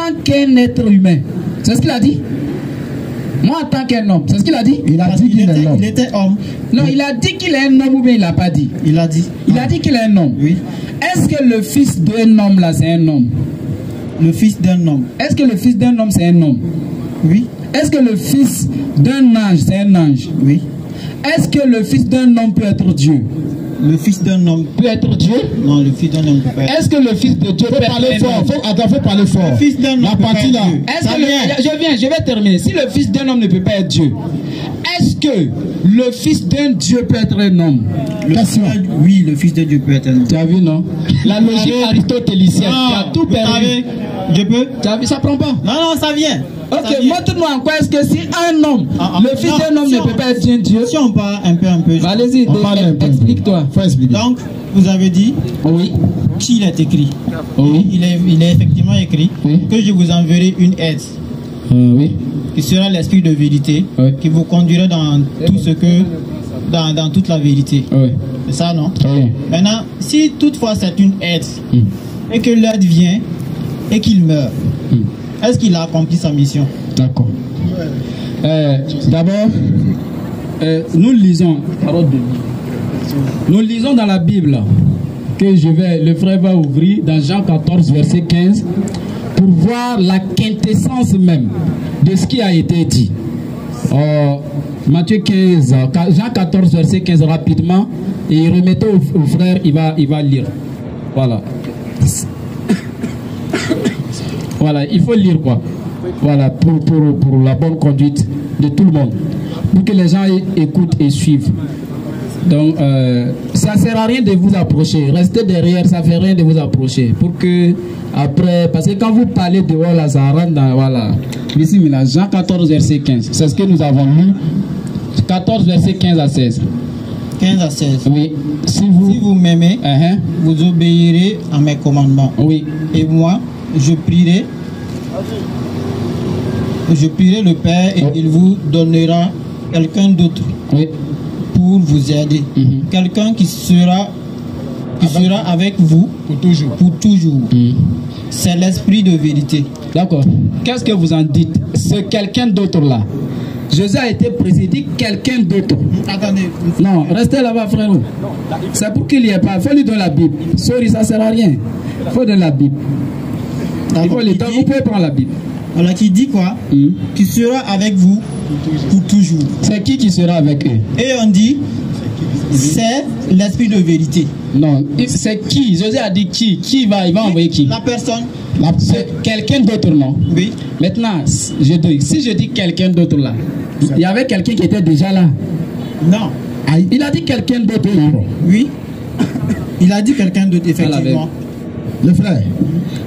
tant qu'un être humain. C'est ce qu'il a dit? Moi, en tant qu'un homme, c'est ce qu'il a dit? Il a dit qu'il est l'homme. Il était homme. Non, il a dit qu'il est un homme ou bien il n'a pas dit? Il a dit. Il a dit qu'il est un homme. Oui. Est-ce que le fils d'un homme là, c'est un homme? Le fils d'un homme. Est-ce que le fils d'un homme, c'est un homme? Oui. Est-ce que le fils d'un ange, c'est un ange? Oui. Est-ce que le fils d'un homme peut être Dieu? Le fils d'un homme peut être Dieu? Non, le fils d'un homme peut pas être. Est-ce que le fils de Dieu peut parler fort? Faut parler fort. Le fils d'un homme la partie là. Est-ce que je vais terminer. Si le fils d'un homme ne peut pas être Dieu, est-ce que le fils d'un Dieu peut être un homme? Oui, le fils de Dieu peut être un homme. Tu as vu, non? La logique aristotélicienne. Tu as tout perdu. Je peux? Tu as vu, ça prend pas? Non, ça vient. Ok, montre-moi en quoi est-ce que si un homme, le fils d'un homme ne peut pas être un Dieu. Si on parle un peu. Allez-y, explique-toi. Donc, vous avez dit oui. Qu'il est écrit. Oui. Il est effectivement écrit que je vous enverrai une aide. Oui. Qui sera l'esprit de vérité, qui vous conduira dans tout ce que, dans toute la vérité. Oui. C'est ça, non? Oui. Maintenant, si toutefois c'est une aide et que l'aide vient et qu'il meurt, est-ce qu'il a accompli sa mission? D'accord. D'abord, nous lisons dans la Bible que le frère va ouvrir dans Jean 14, verset 15 pour voir la quintessence même de ce qui a été dit. Matthieu 15, Jean 14, verset 15 rapidement, et remettez au frère, il va lire. Voilà. Voilà, il faut lire quoi. Voilà, pour la bonne conduite de tout le monde. Pour que les gens écoutent et suivent. Donc, ça ne sert à rien de vous approcher. Restez derrière, ça ne fait rien de vous approcher. Pour que, après, parce que quand vous parlez de voilà, ça rentre dans, voilà. Ici, Jean 14, verset 15. C'est ce que nous avons lu. 14, verset 15 à 16. 15 à 16. Oui. Si vous m'aimez, vous obéirez à mes commandements. Oui. Et moi, je prierai le Père et il vous donnera quelqu'un d'autre pour vous aider. Quelqu'un qui sera avec vous pour toujours. C'est l'esprit de vérité. D'accord. Qu'est-ce que vous en dites? Ce quelqu'un d'autre là. Jésus a été présidé quelqu'un d'autre. Attendez. Non, restez là-bas, frère. C'est pour qu'il n'y ait pas. Il faut lui donner la Bible. Sorry, ça ne sert à rien. Il faut donner la Bible. Vous pouvez prendre la Bible. Voilà, qui dit quoi? Qui sera avec vous pour toujours. C'est qui sera avec eux? Et on dit, c'est l'esprit de vérité. Non, c'est qui? Jésus a dit qui? Il va envoyer qui? La personne. C'est quelqu'un d'autre, non? Oui. Maintenant, si je dis quelqu'un d'autre là, il y avait quelqu'un qui était déjà là. Non. Il a dit quelqu'un d'autre. Oui. Il a dit quelqu'un d'autre, effectivement. Le frère,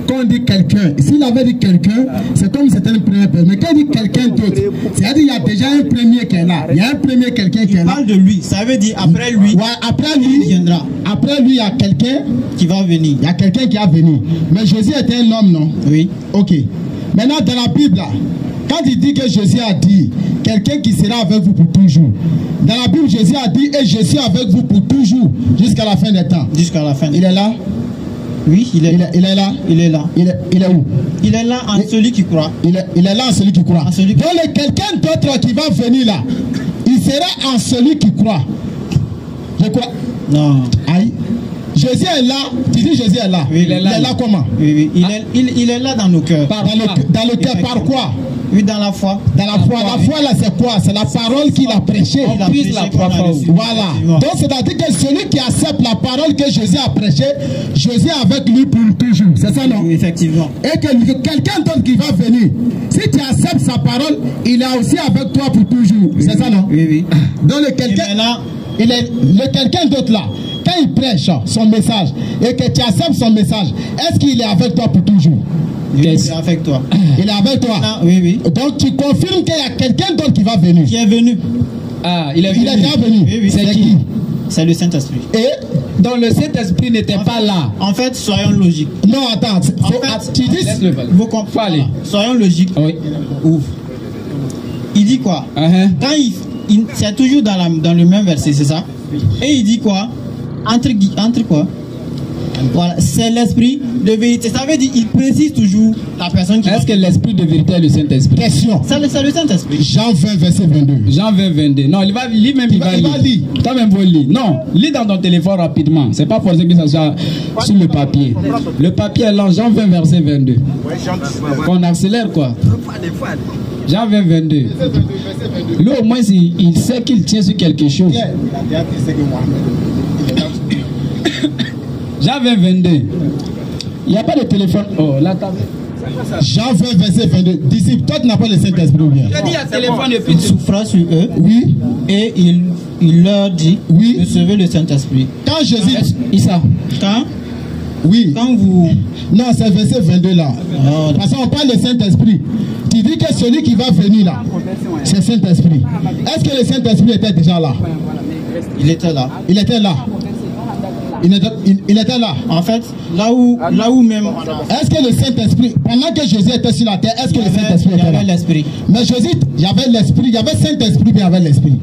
quand on dit quelqu'un, s'il avait dit quelqu'un, c'est comme c'était une première personne. Mais quand il dit quelqu'un d'autre, c'est-à-dire qu'il y a déjà un premier qui est là. Il y a un premier quelqu'un qui est là. Il parle de lui, ça veut dire après lui. Ouais, après lui, il viendra. Après lui, il y a quelqu'un qui va venir. Il y a quelqu'un qui va venir. Mais Jésus était un homme, non? Oui. Ok. Maintenant, dans la Bible, là, quand il dit que Jésus a dit quelqu'un qui sera avec vous pour toujours, dans la Bible, Jésus a dit et je suis avec vous pour toujours, jusqu'à la fin des temps. Jusqu'à la fin. Il est là? Oui, il est là. Il est là? Il est là. Il est où? Il est là en celui qui croit. Il est là en celui qui croit. Donc, quelqu'un d'autre qui va venir là, il sera en celui qui croit. Je crois. Non. Aïe. Jésus est là. Tu dis Jésus est là. Oui, il est là. Il est là comment? Oui. Il est là dans nos cœurs. Dans le cœur, par quoi? Oui, dans la foi. Dans la foi. La foi là, c'est quoi? C'est la parole qu'il a prêchée. On puise la foi. Voilà. Donc, c'est-à-dire que celui qui accepte la parole que Jésus a prêchée, Jésus est avec lui pour toujours. C'est ça, non? Oui, effectivement. Et que quelqu'un d'autre qui va venir, si tu acceptes sa parole, il est aussi avec toi pour toujours. C'est ça, non? Oui. Donc, le quelqu'un d'autre là, quand il prêche son message et que tu acceptes son message, est-ce qu'il est avec toi pour toujours? Oui, il est avec toi. Il est avec toi. Ah, oui. Donc tu confirmes qu'il y a quelqu'un d'autre qui va venir. Qui est venu. Ah, il est venu. Il est déjà venu. Oui. C'est qui? C'est le Saint-Esprit. Et donc le Saint-Esprit n'était pas là. En fait, soyons logiques. Non, attends. Tu dis. Vous comprenez. Soyons logiques. Oui. Ouf. Il dit quoi? Quand c'est toujours dans le même verset, c'est ça? Et il dit quoi? Entre quoi? Voilà, c'est l'esprit de vérité. Ça veut dire qu'il précise toujours la personne qui... Est-ce que l'esprit de vérité est le Saint-Esprit? Question. C'est le Saint-Esprit. Jean 20, verset 22. Jean 20, 22. Non, il va lire même, il va lire. Toi-même, vous lire. Non, lis dans ton téléphone rapidement. C'est pas forcément que ça soit sur le papier. Le papier est lent. Jean 20, verset 22. On accélère quoi? Jean 20, 22. Lui, au moins, il sait qu'il tient sur quelque chose. Jean 20, 22. Il n'y a pas de téléphone. Oh, là, t'as... Jean 20, verset 22. Disciple, toi, tu n'as pas le Saint-Esprit ou bien? Il a dit, il y a téléphone et puis Il souffra sur eux. Oui. Et il leur dit, oui, recevez le Saint-Esprit. Quand Jésus... Issa. Quand? Oui. Quand vous... Non, c'est verset 22 là. Oh. Parce qu'on parle de Saint-Esprit. Tu dis que celui qui va venir là, c'est Saint-Esprit. Est-ce que le Saint-Esprit était déjà là? Il était là. Il était là. Il était là. En fait, là où même... Est-ce que le Saint-Esprit, pendant que Jésus était sur la terre, est-ce que le Saint-Esprit était là? Il y avait l'Esprit. Mais Jésus, il y avait l'Esprit, il y avait Saint-Esprit, mais il y avait l'Esprit.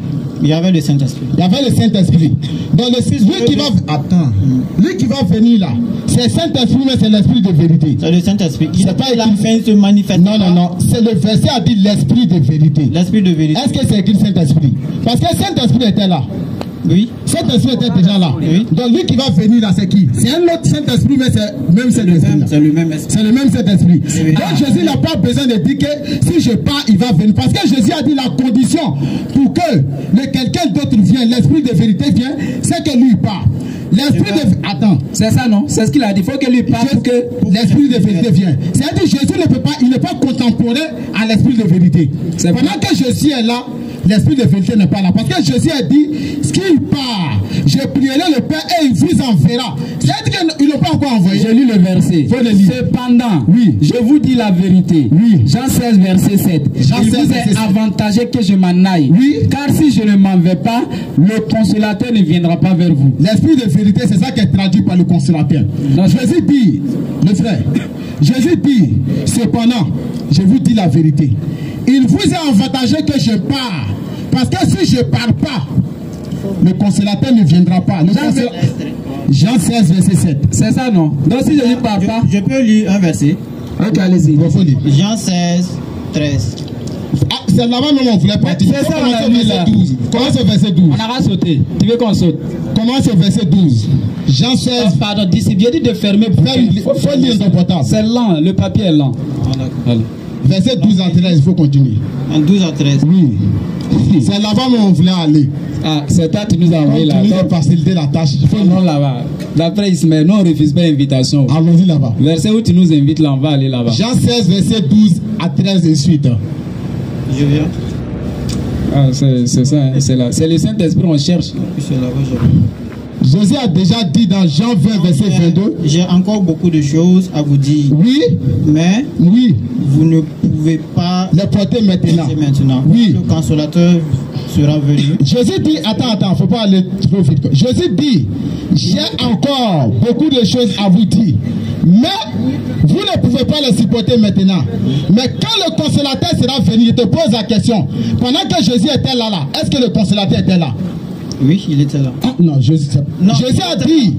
Il y avait le Saint-Esprit. Il y avait le Saint-Esprit. Donc lui qui va... Attends. Lui qui va venir là, c'est Saint-Esprit, mais c'est l'Esprit de vérité. C'est le Saint-Esprit. Il n'est pas la fin se manifeste. Non, non, non. C'est le verset a dit l'Esprit de vérité. L'Esprit de vérité. Est-ce que c'est écrit Saint-Esprit? Parce que Saint-Esprit était là. Oui. Saint-Esprit était déjà là. Oui. Donc lui qui va venir là, c'est qui? C'est un autre Saint-Esprit, mais c'est même Saint-Esprit. C'est le même Esprit. C'est le même Saint-Esprit. Oui. Donc Jésus n'a pas besoin de dire que si je pars, il va venir. Parce que Jésus a dit la condition pour que quelqu'un d'autre vienne, l'Esprit de vérité vient, c'est que lui part. L'Esprit de... Attends. C'est ça, non? C'est ce qu'il a dit. Il faut que lui parle pour que l'Esprit de vérité vienne. C'est-à-dire que Jésus ne peut pas, il n'est pas contemporain à l'Esprit de vérité. Pendant que Jésus est là, l'Esprit de vérité n'est pas là. Parce que Jésus a dit, ce qu'il part, je prierai le Père et il vous enverra. C'est-à-dire qu'il n'a pas encore envoyé. Je lis le verset. Cependant, oui, je vous dis la vérité. Oui. Jean 16, verset 7. Jean il 16, vous est avantagé que je m'en aille. Oui. Car si je ne m'en vais pas, le consolateur ne viendra pas vers vous. L'Esprit de vérité, c'est ça qui est traduit par le consolateur. Jésus dit, le frère, Jésus dit, cependant, je vous dis la vérité. Il vous est avantagé que je pars. Parce que si je ne pars pas, le consolateur ne viendra pas. Jean 16, verset 7. C'est ça, non? Donc si je ne pars pas... Je peux lire un verset. Ok, allez-y. Jean 16, 13. Ah, c'est là-bas même on voulait partir. C'est ça, on a lu là. Commence au verset 12. On aura sauté. Tu veux qu'on saute? Commence au verset 12. Jean 16. Oh, pardon, disciple, il dit de fermer pour il faut lire ton portable. C'est lent, le papier est lent. Allez. Verset 12 à 13, il faut continuer. En 12 à 13. Oui. C'est là-bas où on voulait aller. Ah, c'est toi qui nous as envoyé là. Tu nous as facilité la tâche. Non, là-bas. D'après Ismaël, nous on ne refuse pas l'invitation. Allons-y là-bas. Verset où tu nous invites là, on va aller là-bas. Jean 16, verset 12 à 13 et suite. Je viens. Ah, c'est ça, hein, c'est là. C'est le Saint-Esprit, on cherche. C'est là-bas, Jésus a déjà dit dans Jean 20, verset 22. J'ai encore beaucoup de choses à vous dire. Oui. Mais oui. Vous ne pouvez pas les porter maintenant. Oui. Le consolateur sera venu. Jésus dit, attends, faut pas aller trop vite. Jésus dit, j'ai encore beaucoup de choses à vous dire. Mais vous ne pouvez pas les supporter maintenant. Mais quand le consolateur sera venu, je te pose la question. Pendant que Jésus était là, est-ce que le consolateur était là? Oui, il était là. Ah, non, Jésus a dit,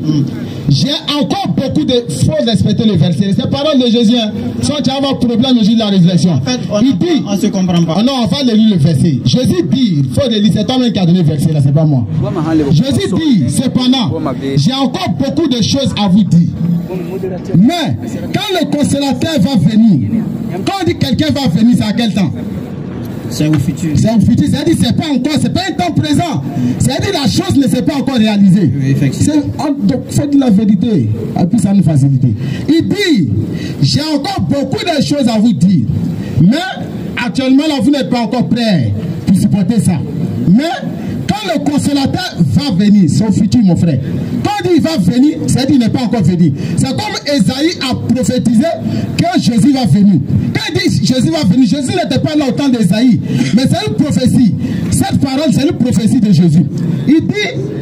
j'ai encore beaucoup de... Il faut respecter le verset. C'est parole de Jésus. Hein. Soit tu as un problème au jour de la réflexion. En fait, il dit, on ne se comprend pas. Non, on va lire le verset. Jésus dit, il faut le lire. C'est toi-même qui a donné le verset, là, c'est pas moi. Jésus dit, cependant, j'ai encore beaucoup de choses à vous dire. Mais, quand le consolateur va venir, quand on dit quelqu'un va venir, c'est à quel temps? C'est au futur. C'est au futur, c'est-à-dire c'est pas encore, c'est pas un temps présent. C'est-à-dire la chose ne s'est pas encore réalisée. Oui, effectivement. Donc faites la vérité, et puis ça nous facilite. Il dit, j'ai encore beaucoup de choses à vous dire. Mais actuellement là, vous n'êtes pas encore prêts pour supporter ça. Mais quand le consolateur va venir, son futur mon frère, quand il dit il va venir, c'est-à-dire qu'il n'est pas encore venu. C'est comme Esaïe a prophétisé que Jésus va venir. Quand il dit Jésus va venir, Jésus n'était pas là au temps d'Esaïe. Mais c'est une prophétie. Cette parole, c'est une prophétie de Jésus. Il dit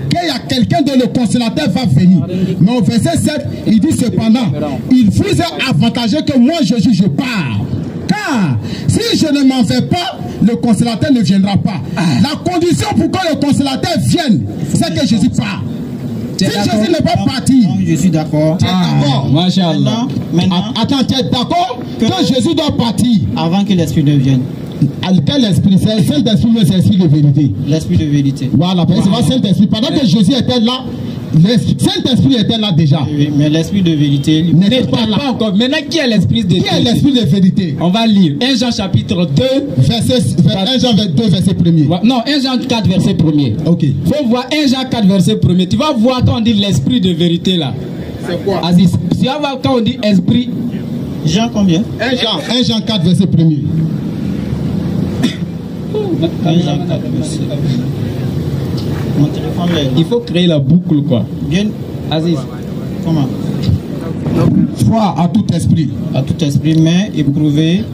qu'il y a quelqu'un dont le consolateur va venir. Mais au verset 7, il dit cependant, il vous est avantageux que moi Jésus je pars. Car si je ne m'en vais pas, le consolateur ne viendra pas. La condition pour que le consolateur vienne, c'est que Jésus part. Si Jésus n'est pas parti, donc je suis d'accord. tu es d'accord. Machallah. Maintenant, Attends, tu es d'accord que Jésus doit partir. avant que l'Esprit ne vienne, Quel esprit? C'est le Saint-Esprit, mais c'est l'esprit de vérité. l'Esprit de vérité. Voilà, parce que c'est pas Saint-Esprit. Pendant que Jésus était là, le Saint-Esprit était là déjà. Oui, mais l'Esprit de vérité, N'était pas là. Pas encore. Maintenant, qui est l'esprit de Qui est l'esprit de vérité? On va lire 1 Jean chapitre 2. 1 Jean 2, verset 1er. Non, 1 Jean 4, verset 1er. Ok. Il faut voir 1 Jean 4, verset 1er. Tu vas voir quand on dit l'esprit de vérité là. C'est quoi? Aziz, tu vas voir quand on dit esprit. Jean combien? 1 Jean 4, verset 1er. 1 Jean 4, verset. Mon téléphone là. Il faut créer la boucle quoi. Bien, Aziz. comment? Foi à tout esprit. À tout esprit, mais éprouver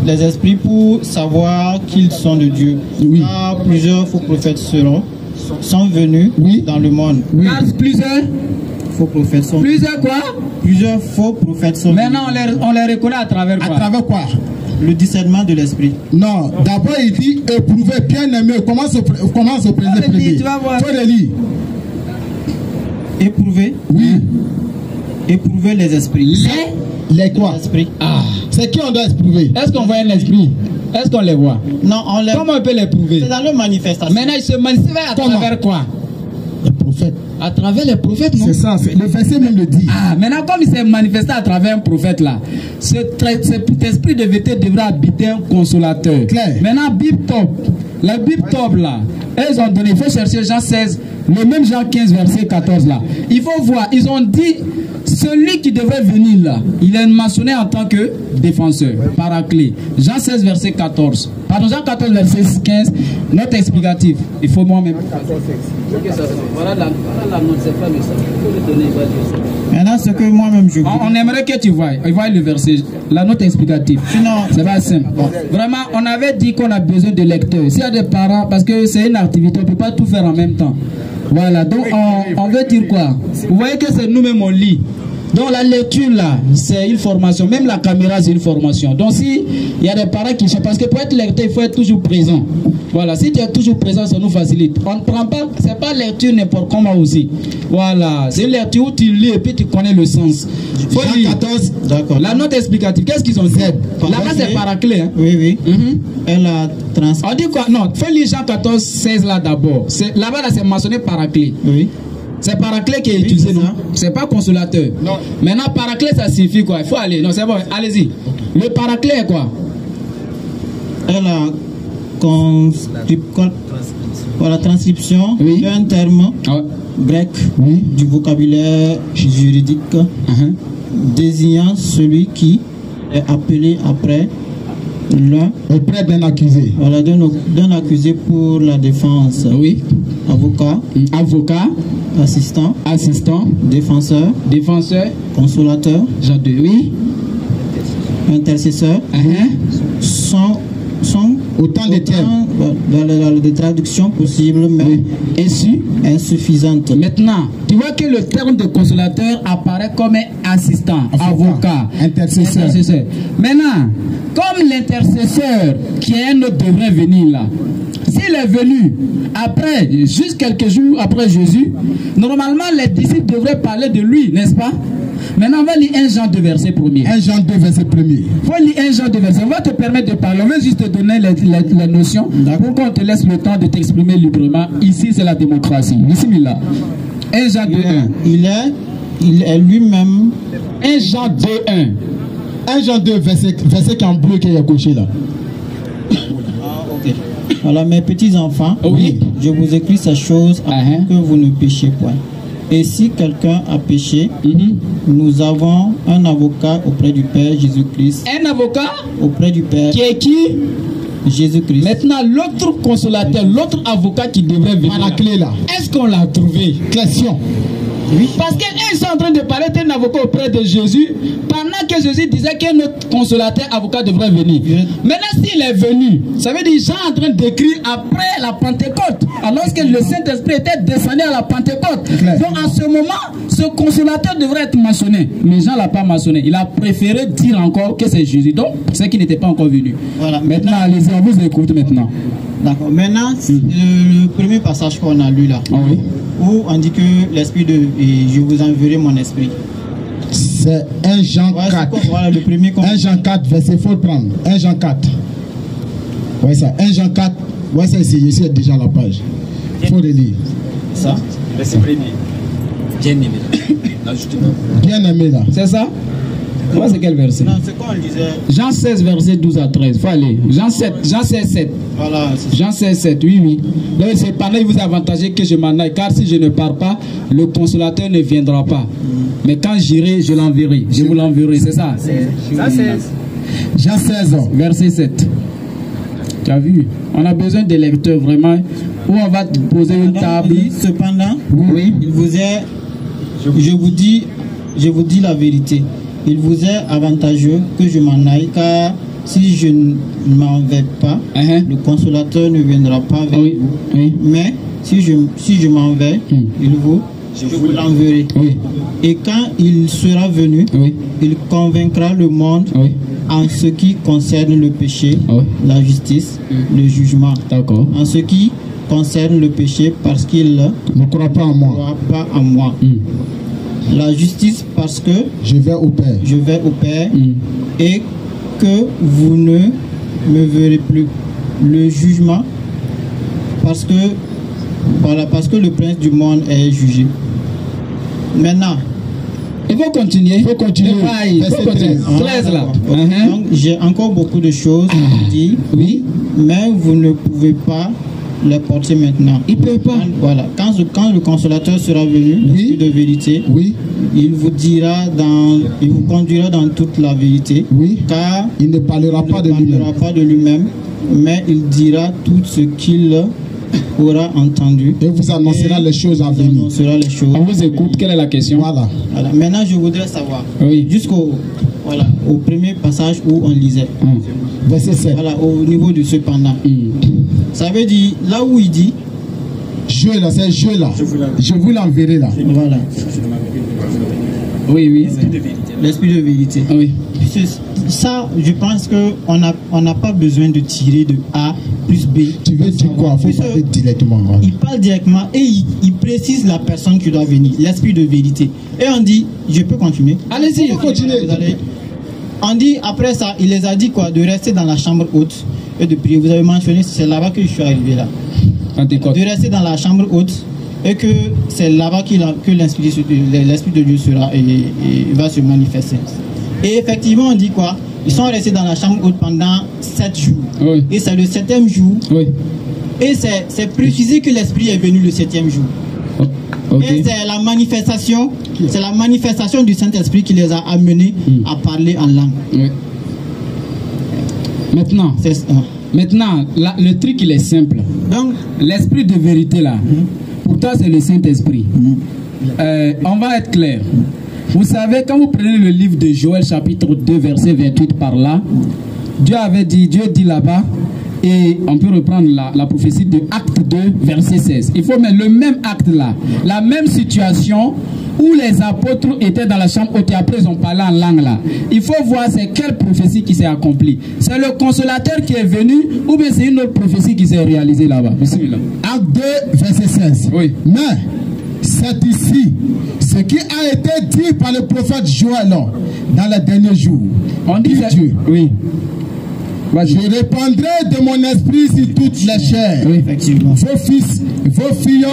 les esprits pour savoir qu'ils sont de Dieu. Oui. Car plusieurs faux prophètes sont venus dans le monde. Oui. Plusieurs. Faux prophètes sont Plusieurs quoi? Plusieurs faux prophètes sont Maintenant on les reconnaît à travers À quoi? travers quoi? le discernement de l'esprit. Non, d'abord il dit éprouver, bien aimé. Comment se présenter? Tu vas voir. Faut le lire. Éprouver. Oui. Éprouver les esprits. Les quoi? Esprits. Ah. C'est qui on doit éprouver? Est-ce qu'on voit un esprit? Est-ce qu'on les voit? Non, on les. Comment on peut l'éprouver? C'est dans leur manifestation. Maintenant, il se manifeste à travers quoi? Les prophètes. À travers les prophètes, non? C'est ça, le verset même le dit. Ah, maintenant, comme il s'est manifesté à travers un prophète là, cet esprit de vérité devra habiter un consolateur. Clair. Maintenant, Bible top, la Bible top là, elles ont donné, il faut chercher Jean 16, le même Jean 15, verset 14 là. Il faut voir, ils ont dit, celui qui devrait venir là, il est mentionné en tant que défenseur, paraclet. Jean 16, verset 14. Pardon, Jean 14, verset 15, note explicative. Il faut moi-même. Voilà la note, c'est pas le ça. Il faut le donner, il va dire ça. Maintenant, ce que moi-même je vois. On aimerait que tu vois le verset, la note explicative. Sinon, c'est pas simple. Vraiment, on avait dit qu'on a besoin de lecteurs. S'il y a des parents, parce que c'est une activité, on ne peut pas tout faire en même temps. Voilà, donc on veut dire quoi? Vous voyez que c'est nous-mêmes on lit. Donc la lecture là, c'est une formation. Même la caméra, c'est une formation. Donc si il y a des parents qui cherchent, parce que pour être lecteur, il faut être toujours présent. Voilà, si tu es toujours présent, ça nous facilite. On ne prend pas, c'est pas lecture n'importe comment aussi. Voilà, c'est une lecture où tu lis et puis tu connais le sens. Faut lire. 14, d'accord. La note explicative, qu'est-ce qu'ils ont dit? Là-bas, c'est paraclet. Hein? Oui, oui. Elle a trans. On dit quoi? Non, faut lire Jean 14, 16 là d'abord. Là-bas, là, c'est mentionné paraclet. Oui. C'est paraclet qui est utilisé, non? C'est pas consolateur. Non. Maintenant, paraclet, ça signifie quoi? Il faut aller. Non, c'est bon, allez-y. Le paraclet est quoi? Elle a la transcription d'un terme grec du vocabulaire juridique désignant celui qui est appelé après l'un auprès d'un accusé. Voilà, d'un accusé pour la défense. Oui. Avocat. Assistant. Défenseur. Consolateur. Jean 2, oui. Intercesseur. Sont autant de termes dans des traductions possibles, mais insuffisantes. Maintenant, tu vois que le terme de consolateur apparaît comme un assistant, avocat, intercesseur. Maintenant, comme l'intercesseur qui est un autre devrait venir là, s'il est venu après, juste quelques jours après Jésus, normalement les disciples devraient parler de lui, n'est-ce pas? Maintenant, on va lire 1 Jean 2, verset 1er. 1 Jean 2, verset 1er. Il faut lire 1 Jean 2, verset. On va te permettre de parler. On veut juste te donner les notions pour qu'on te laisse le temps de t'exprimer librement. Ici, c'est la démocratie. Bismillah. 1 Jean 2, 1. Il est lui-même. 1 Jean 2, 1. 1 Jean 2, verset qui est en bleu qui est coché là. Ok. Voilà, mes petits enfants, je vous écris ces choses afin que vous ne péchiez point. Et si quelqu'un a péché, nous avons un avocat auprès du Père Jésus-Christ. Un avocat auprès du Père. Qui est qui? Jésus-Christ. Maintenant, l'autre consolateur, l'autre avocat qui devrait venir. Par la clé là. Est-ce qu'on l'a trouvé? Question. Oui. Parce qu'ils sont en train de parler d'un avocat auprès de Jésus, pendant que Jésus disait qu'un autre consolateur avocat devrait venir. Maintenant, s'il est venu, ça veut dire Jean est en train d'écrire après la Pentecôte, alors que le Saint-Esprit était descendu à la Pentecôte. Donc, en ce moment, ce consolateur devrait être mentionné. Mais Jean ne l'a pas mentionné. Il a préféré dire encore que c'est Jésus. Donc, c'est qu'il n'était pas encore venu. Voilà. Maintenant, allez-y, on vous écoute maintenant. D'accord. Maintenant, le premier passage qu'on a lu là, où on dit que l'esprit de... je vous enverrai mon esprit. C'est 1 Jean 4. Voilà le premier. 1 Jean 4, verset, il faut le prendre. 1 Jean 4. Ouais, ça. 1 Jean 4. Ouais, ça ici. Ici, est déjà la page. Il faut le lire. Ça. Verset premier. Bien aimé. Bien aimé là. C'est ça? Moi, c'est quel verset? Non, c'est quoi on disait? Jean 16, verset 12 à 13. Il faut aller. Jean 16, 7. Voilà. Jean 16, 7. Oui, oui. Donc, c'est par là qu'il vous a avantagé que je m'en aille. Car si je ne pars pas, le consolateur ne viendra pas. Mais quand j'irai, je l'enverrai. Je vous l'enverrai. C'est ça? Jean 16. Jean 16. Verset 7. Tu as vu? On a besoin des lecteurs vraiment. Où on va poser une table. Cependant, oui. Il vous est... Je vous dis la vérité. Il vous est avantageux que je m'en aille, car si je ne m'en vais pas, le consolateur ne viendra pas vers vous. Oui. Mais si je m'en vais, je vous l'enverrai. Et quand il sera venu, il convaincra le monde en ce qui concerne le péché, la justice, le jugement. D'accord. En ce qui concerne le péché, parce qu'il ne croit pas en moi. La justice, parce que je vais au Père, et que vous ne me verrez plus. Le jugement, parce que le prince du monde est jugé. Maintenant, il faut continuer. Il faut continuer. 13 là. Donc j'ai encore beaucoup de choses à dire. Oui. Mais vous ne pouvez pas les porter maintenant. Il ne peut pas. Voilà. Quand le consolateur sera venu, l'esprit de vérité, il vous conduira dans toute la vérité. Car il ne parlera pas de lui-même, mais il dira tout ce qu'il aura entendu. Et vous annoncera les choses à venir. On vous écoute. Quelle est la question? Voilà. Maintenant, je voudrais savoir, jusqu'au premier passage où on lisait, verset 7. Voilà, au niveau du cependant. Ça veut dire, là où il dit, je vous l'enverrai là. Voilà. Oui. L'esprit de vérité. Oui. Ça, je pense qu'on n'a pas besoin de tirer de A plus B. Tu veux dire quoi? Il faut parler directement. Il parle directement et il précise la personne qui doit venir, l'esprit de vérité. Et on dit, je peux continuer? Allez-y, continuez. On dit, après ça, il les a dit quoi? De rester dans la chambre haute et de prier. Vous avez mentionné, c'est là-bas que je suis arrivé là. De rester dans la chambre haute et que c'est là-bas que l'esprit de Dieu sera et va se manifester. Et effectivement, on dit quoi? Ils sont restés dans la chambre haute pendant 7 jours. Et c'est le 7e jour. Et c'est précisé que l'esprit est venu le 7e jour. Et c'est la manifestation du Saint-Esprit qui les a amenés à parler en langue. Maintenant, le truc il est simple. Donc, l'esprit de vérité là, pour toi c'est le Saint-Esprit. On va être clair. Vous savez, quand vous prenez le livre de Joël chapitre 2 verset 28 par là, Dieu dit là-bas, et on peut reprendre la prophétie de Acte 2 verset 16. Il faut mettre le même acte là, la même situation où les apôtres étaient dans la chambre haute et après ils ont parlé en langue là. Il faut voir c'est quelle prophétie qui s'est accomplie. C'est le consolateur qui est venu ou bien c'est une autre prophétie qui s'est réalisée là-bas. Acte 2 verset 16. Oui. Mais c'est ici ce qui a été dit par le prophète Joël dans les derniers jours. On dit Dieu. Oui. Je répandrai de mon esprit sur toutes les chairs. Oui, effectivement. Vos fils, vos filles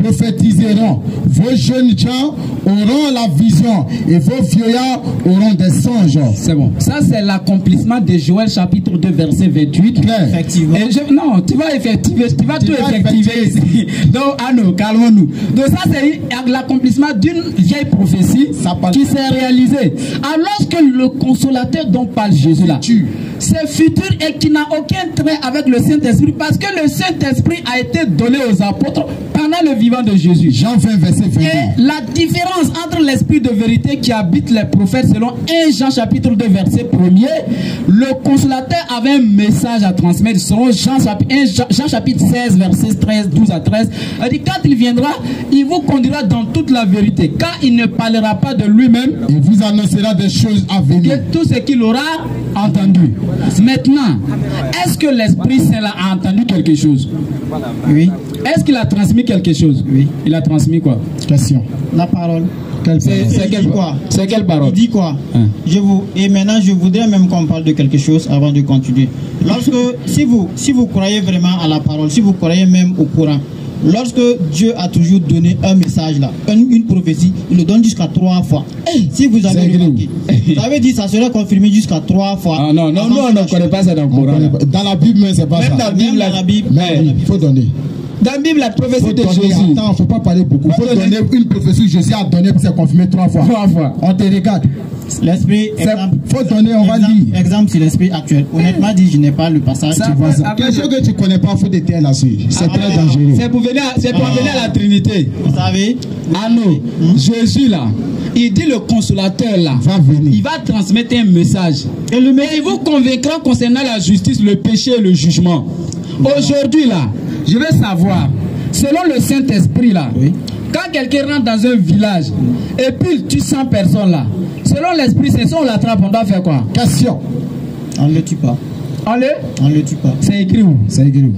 prophétiseront. Vos jeunes gens auront la vision. Et vos vieillards auront des songes. C'est bon. Ça, c'est l'accomplissement de Joël chapitre 2, verset 28. Claire. Effectivement. Non, tu vas effectiver. Tu vas tout effectiver ici. Donc, Anno, calmons-nous. Donc, ça, c'est l'accomplissement d'une vieille prophétie qui s'est réalisée. Alors que le consolateur dont parle Jésus là, c'est futur et qui n'a aucun trait avec le Saint-Esprit parce que le Saint-Esprit a été donné aux apôtres pendant le vivant de Jésus. Jean 20, verset 21. Et la différence entre l'esprit de vérité qui habite les prophètes selon 1 Jean chapitre 2 verset 1er, le consolateur avait un message à transmettre selon Jean chapitre 16 verset 13, 12 à 13. Il dit quand il viendra, il vous conduira dans toute la vérité, car il ne parlera pas de lui-même. Il vous annoncera des choses à venir. Que tout ce qu'il aura entendu. Maintenant, est-ce que l'Esprit Saint a entendu quelque chose? Oui. Est-ce qu'il a transmis quelque chose? Oui. Il a transmis quoi? Question. La parole. C'est quelle parole? Il dit quoi? Hein? Et maintenant, je voudrais même qu'on parle de quelque chose avant de continuer. Si vous croyez vraiment à la parole, si vous croyez même au Coran, lorsque Dieu a toujours donné un message là, une prophétie, il le donne jusqu'à 3 fois. Si vous avez remarqué, ça veut dire que ça serait confirmé jusqu'à 3 fois. Ah non, nous on ne connaît pas ça dans le Coran. Dans la Bible, mais c'est pas même ça. Même dans la Bible, il faut donner. Dans la Bible, la prophétie de Jésus. Jésus. Attends, il ne faut pas parler beaucoup. Il faut donner une prophétie que Jésus a donnée pour se confirmer 3 fois. 3 fois. On te regarde. L'esprit, il faut donner, on va dire. Exemple sur l'esprit actuel. Honnêtement dit, je n'ai pas le passage. Tu vois ça. Quelque chose que tu ne connais pas, il faut te taire là-dessus. C'est très dangereux. C'est pour venir à la Trinité. Vous savez? Ah non, Jésus là, il dit le consolateur là, va venir. Il va transmettre un message. Et il vous convaincra concernant la justice, le péché et le jugement. Aujourd'hui là, je veux savoir, selon le Saint-Esprit là, quand quelqu'un rentre dans un village et puis il tue 100 personnes là, selon l'Esprit, c'est ça on l'attrape, on doit faire quoi? Question. On ne le tue pas. On le tue pas. C'est écrit où? C'est écrit où?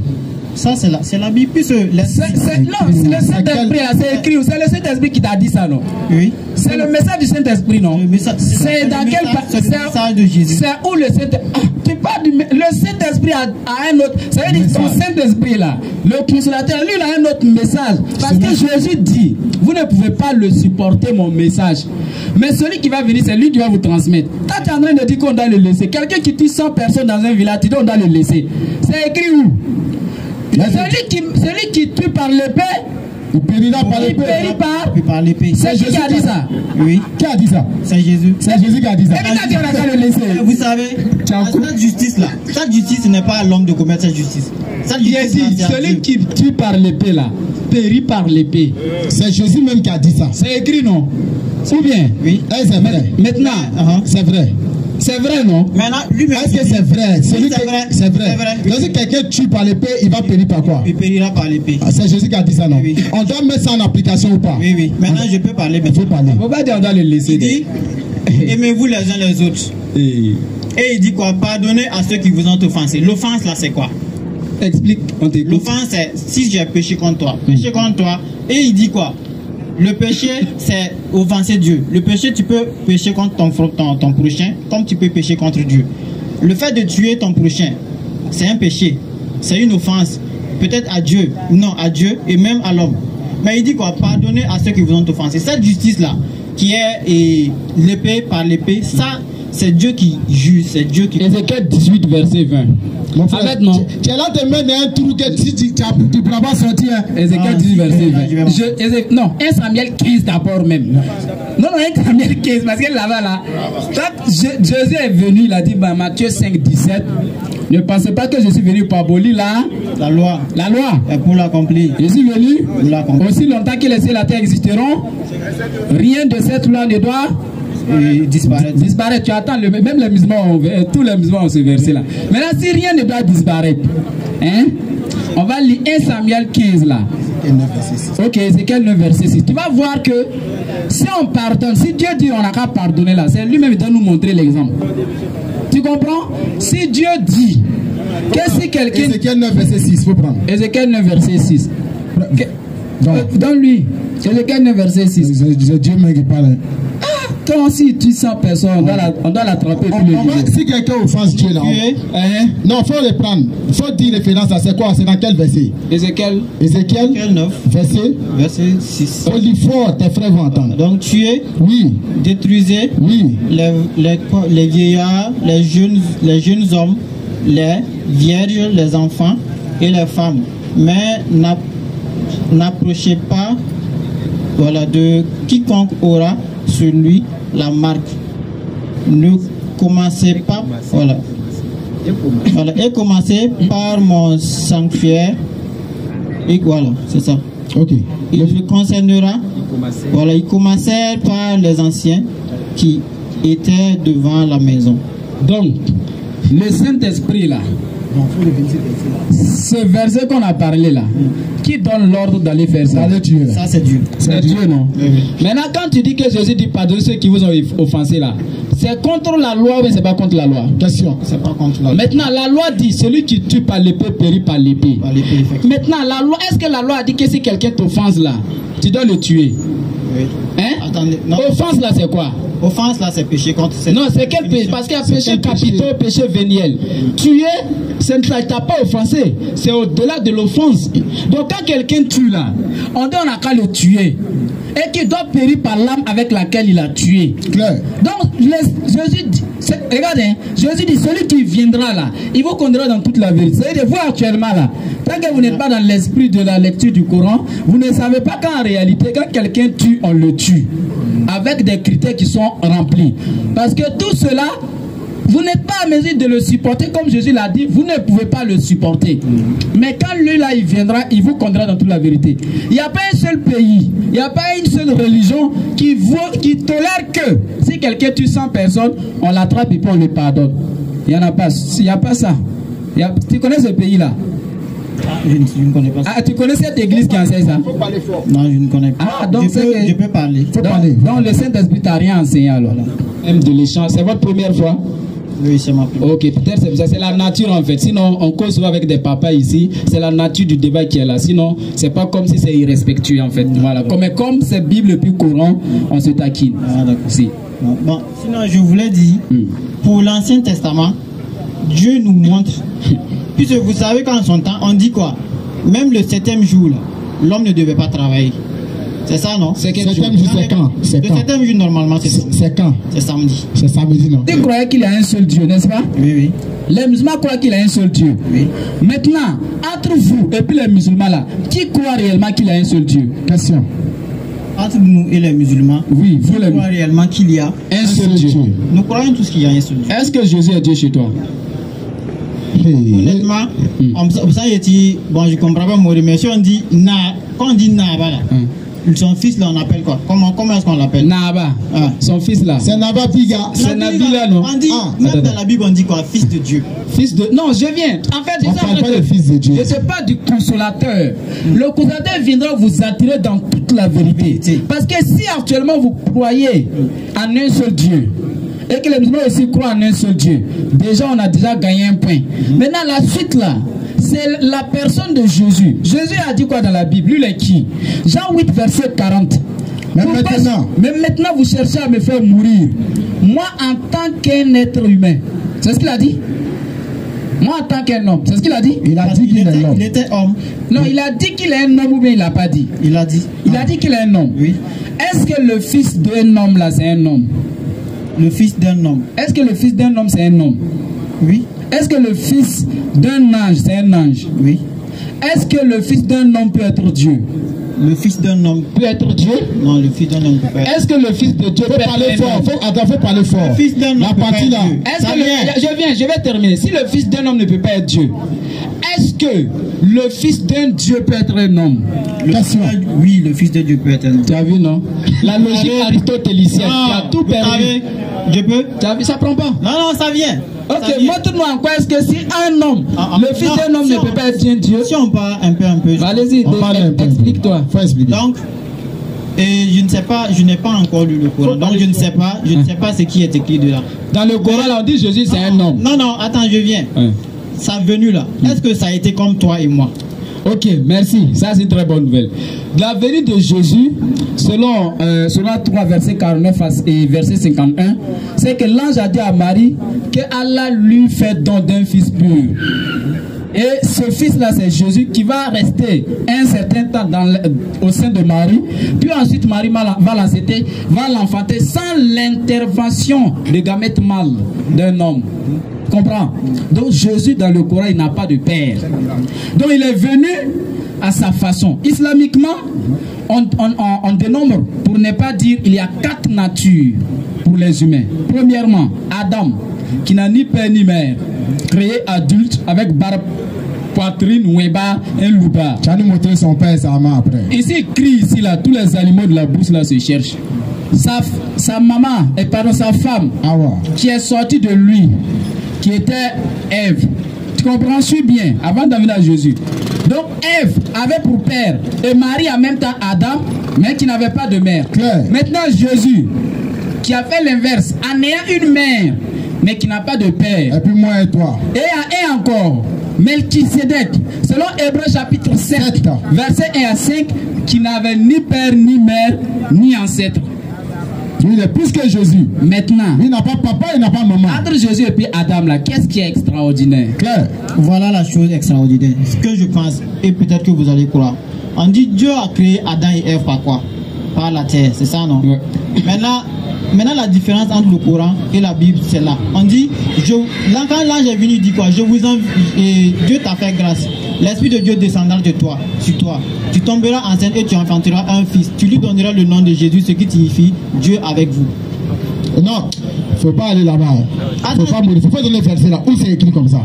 Ça, c'est la Bible. Non, c'est le Saint-Esprit, c'est écrit où? C'est le Saint-Esprit qui t'a dit ça, non? Oui. C'est le message du Saint-Esprit, non? C'est dans quel message de Jésus? C'est où le Saint-Esprit? Tu parles du... Le Saint-Esprit a un autre... Ça veut dire que ton Saint-Esprit, là, le consolateur, lui, il a un autre message. Parce que Jésus dit, vous ne pouvez pas le supporter, mon message. Mais celui qui va venir, c'est lui qui va vous transmettre. Quand tu es en train de dire qu'on doit le laisser, quelqu'un qui tue 100 personnes dans un village, tu dis on doit le laisser. C'est écrit où? Celui qui tue par l'épée, il périra par l'épée. C'est Jésus qui a dit ça. Oui. Qui a dit ça? C'est Jésus. C'est Jésus qui a dit ça. Et on a le laisser. Vous savez, cette justice-là, cette justice n'est pas à l'homme de commettre cette justice. Il a dit, celui qui tue par l'épée là, périt par l'épée. C'est Jésus même qui a dit ça. C'est écrit, non? Ou bien? Oui. C'est vrai. Maintenant, c'est vrai. C'est vrai, non? Maintenant, est-ce que c'est vrai? C'est vrai. Lorsque quelqu'un tue par l'épée, il va périr par quoi? Il périra par l'épée. C'est Jésus qui a dit ça, non? Oui. On doit mettre ça en application ou pas? Oui, oui. Maintenant, je peux parler. Il faut parler. On va dire, on doit le laisser. Il dit, aimez-vous les uns les autres. Et il dit quoi? Pardonnez à ceux qui vous ont offensé. L'offense, là, c'est quoi? Explique. L'offense, c'est si j'ai péché contre toi. Péché contre toi. Et il dit quoi? Le péché, c'est offenser Dieu. Le péché, tu peux pécher contre ton prochain, comme tu peux pécher contre Dieu. Le fait de tuer ton prochain, c'est un péché. C'est une offense. Peut-être à Dieu, non, à Dieu et même à l'homme. Mais il dit quoi? Pardonnez à ceux qui vous ont offensé. Cette justice-là, qui est l'épée par l'épée, ça, c'est Dieu qui juge, c'est Dieu qui... Ézéchiel 18, verset 20. Mon frère, avec, non. Tu es là de mettre un trou que tu ne pourras pas sortir. Ézéchiel 18, verset 20. Non, 1 Samuel 15 d'abord même. Non, 1 Samuel 15, parce que là-bas, là, quand Jésus est venu, il a dit, bah, Matthieu 5, 17, ne pensez pas que je suis venu pour abolir la loi. La loi. Et pour l'accomplir. Je suis venu aussi longtemps que les cieux et la terre existeront. Rien de cette loi ne doit disparaître. Tu attends, même les musulmans, tous les musulmans ont ce verset là. Maintenant, si rien ne doit disparaître, hein, on va lire 1 Samuel 15 là. Ok, Ézéchiel 9, verset 6. Tu vas voir que si on pardonne, si Dieu dit on n'a qu'à pardonner là, c'est lui-même qui doit nous montrer l'exemple. Tu comprends? Si Dieu dit que si quelqu'un... Ézéchiel 9, verset 6, il faut prendre. Ézéchiel 9, verset 6. Donne-lui. Ézéchiel 9, verset 6. C'est Dieu même qui parle. Quand si tu sens personne, on doit l'attraper tous les jours. Si quelqu'un offense Dieu là, non, il faut le prendre. Il faut dire référence à c'est quoi? C'est dans quel verset? Ézéchiel 9, verset 6. On dit fort, tes frères vont entendre. Donc tuer, oui. Détruisez, oui. Les vieillards, les jeunes hommes, les vierges, les enfants et les femmes. Mais n'approchez pas, voilà, de quiconque aura sur lui la marque. Ne commencez pas, voilà, et commencez par mon sanctuaire. Et voilà, c'est ça. Ok. Il le concernera. Voilà, il commençait par les anciens qui étaient devant la maison. Donc, le Saint-Esprit là, ce verset qu'on a parlé là, qui donne l'ordre d'aller faire ça? Ça c'est Dieu. C'est Dieu, non? Oui. Maintenant, quand tu dis que Jésus dit pardonnez ceux qui vous ont offensé là, c'est contre la loi ou c'est pas contre la loi? Question. C'est pas contre la loi. Maintenant, la loi dit celui qui tue par l'épée périt par l'épée. Par l'épée, effectivement. Maintenant, la loi, est-ce que la loi a dit que si quelqu'un t'offense là, tu dois le tuer? Oui. Hein? Attendez, non. Offense là, c'est quoi? Offense là, c'est péché contre cette. Non, c'est quel péché? Parce qu'il y a péché capitaux, péché véniel. Tuer, ça ne t'a pas offensé. C'est au-delà de l'offense. Donc quand quelqu'un tue là, on dit on n'a qu'à le tuer. Et qu'il doit périr par l'âme avec laquelle il a tué. Claire. Donc Jésus dit, regardez, Jésus dit celui qui viendra là, il vous conduira dans toute la vérité. C'est-à-dire vous actuellement là, tant que vous n'êtes pas dans l'esprit de la lecture du Coran, vous ne savez pas qu'en réalité, quand quelqu'un tue, on le tue. Avec des critères qui sont remplis. Parce que tout cela, vous n'êtes pas à mesure de le supporter, comme Jésus l'a dit, vous ne pouvez pas le supporter. Mais quand lui là, il viendra, il vous conduira dans toute la vérité. Il n'y a pas un seul pays, il n'y a pas une seule religion qui tolère que si quelqu'un tue 100 personnes, on l'attrape et puis on le pardonne. Il n'y en a pas, il n'y a pas ça. Tu connais ce pays-là? Je ne connais pas ça. Ah, tu connais cette église qui enseigne ça? Faut parler fort. Non, je ne connais pas. Ah, donc je peux parler. Donc le Saint-Esprit t'a rien enseigné alors. Même de l'échange, c'est votre première fois? Oui, c'est ma première. Ok, peut-être c'est ça, c'est la nature en fait. Sinon, on cause souvent avec des papas ici, c'est la nature du débat qui est là. Sinon, c'est pas comme si c'est irrespectueux en fait. Voilà. Comme c'est Bible puis Coran, on se taquine. Ah, d'accord. Si. Bon, sinon, je voulais dire, pour l'Ancien Testament, Dieu nous montre, puisque vous savez qu'en son temps, on dit quoi? Même le 7e jour, l'homme ne devait pas travailler. C'est ça, non? C'est quel jour? C'est quand? Le 7e jour, normalement, c'est quand? C'est samedi. C'est samedi, non? Tu croyais qu'il y a un seul Dieu, n'est-ce pas? Oui, oui. Les musulmans croient qu'il y a un seul Dieu. Oui. Maintenant, entre vous et puis les musulmans là, qui croit réellement qu'il y a un seul Dieu? Question. Entre nous et les musulmans, Oui, vous les croyons réellement qu'il y a un seul Dieu. Nous croyons tous qu'il y a un seul Dieu. Est-ce que Jésus est Dieu chez toi? Honnêtement, ça y est, bon, je comprends pas Mori, mais si on dit na, quand on dit Naba là, son fils là, on appelle quoi? Comment est-ce qu'on l'appelle? Naba. Ah. Son fils là. C'est Naba Piga. C'est Nabila, non? On dit, même dans la Bible, on dit quoi? Fils de Dieu. Fils de... Non, je viens. En fait, On parle pas de fils de Dieu. je ne sais pas du consolateur. Le consolateur viendra vous attirer dans toute la vérité. Parce que si actuellement vous croyez en un seul Dieu, et que les musulmans aussi croient en un seul Dieu, déjà on a déjà gagné un point. Maintenant la suite là, c'est la personne de Jésus. Jésus a dit quoi dans la Bible? Lui il est qui? Jean 8 verset 40. Mais maintenant vous cherchez à me faire mourir. Moi en tant qu'un être humain. C'est ce qu'il a dit? Moi en tant qu'un homme. C'est ce qu'il a dit? Il a dit qu'il est homme. Il était homme. Non, il a dit qu'il est un homme ou bien il n'a pas dit? Il a dit. Il a dit qu'il est un homme. Oui. Est-ce que le fils d'un homme là c'est un homme? Le fils d'un homme. Est-ce que le fils d'un homme c'est un homme? Oui. Est-ce que le fils d'un ange c'est un ange? Oui. Est-ce que le fils d'un homme peut être Dieu? Le fils d'un homme peut être Dieu? Non, le fils d'un homme peut pas être. Est-ce que le fils de Dieu peut parler fort? Faut parler fort. Le fils d'un homme la partie là. Est-ce que je vais terminer. Si le fils d'un homme ne peut pas être Dieu, est-ce que le fils d'un Dieu peut être un homme? Oui, le fils de Dieu peut être un homme. Tu as vu, non? La logique aristotélicienne qui a tout perdu. Je peux? Tu as vu, ça prend pas? Non, ça vient. Ok, montre-nous en quoi est-ce que si un homme, le fils d'un homme ne peut pas être un Dieu. Si on parle un peu. Allez-y, explique-toi. Donc, je ne sais pas, je n'ai pas encore lu le Coran, donc je ne sais pas ce qui est écrit dedans. Dans le Coran, là, on dit Jésus c'est un homme. Non, attends, je viens. Sa venue là, est-ce que ça a été comme toi et moi? Ok, merci. Ça, c'est une très bonne nouvelle. La venue de Jésus, selon 3 versets 49 et verset 51, c'est que l'ange a dit à Marie que Allah lui fait don d'un fils pur. Et ce fils-là, c'est Jésus qui va rester un certain temps au sein de Marie. Puis ensuite, Marie va l'enfanter sans l'intervention de gamètes mâles d'un homme. Comprends? Donc Jésus dans le Coran il n'a pas de père. Donc il est venu à sa façon. Islamiquement, on dénombre, pour ne pas dire, il y a 4 natures pour les humains. Premièrement, Adam, qui n'a ni père ni mère, créé adulte avec barbe poitrine, Weba, un louba. Tu as nous montré son père et sa maman après. Ici, écrit ici, là, tous les animaux de la bourse là se cherchent. Sa maman, et pardon, sa femme, qui est sortie de lui, qui était Ève. Tu comprends? Suis bien, avant d'amener à Jésus. Donc Ève avait pour père et Marie en même temps Adam, mais qui n'avait pas de mère. Claire. Maintenant Jésus, qui a fait l'inverse, en ayant une mère, mais qui n'a pas de père. Et puis moi et toi. Et encore, Melchisedec, selon Hébreux chapitre 7, verset 1 à 5, qui n'avait ni père, ni mère, ni ancêtre. Lui, il est plus que Jésus. Maintenant, il n'a pas papa, il n'a pas maman. Entre Jésus et puis Adam, là, qu'est-ce qui est extraordinaire? Claire. Voilà la chose extraordinaire. Ce que je pense, et peut-être que vous allez croire. On dit Dieu a créé Adam et Ève par quoi? Par la terre, c'est ça, non? Ouais. Maintenant, la différence entre le Coran et la Bible, c'est là. On dit, quand l'ange est venu, il dit quoi? Dieu t'a fait grâce. L'Esprit de Dieu descendra de toi, sur toi. Tu tomberas enceinte et tu enfanteras un fils. Tu lui donneras le nom de Jésus, ce qui signifie Dieu avec vous. Non, il ne faut pas aller là-bas. Il ne faut pas mourir. Il faut pas donner le verset là. Où c'est écrit comme ça?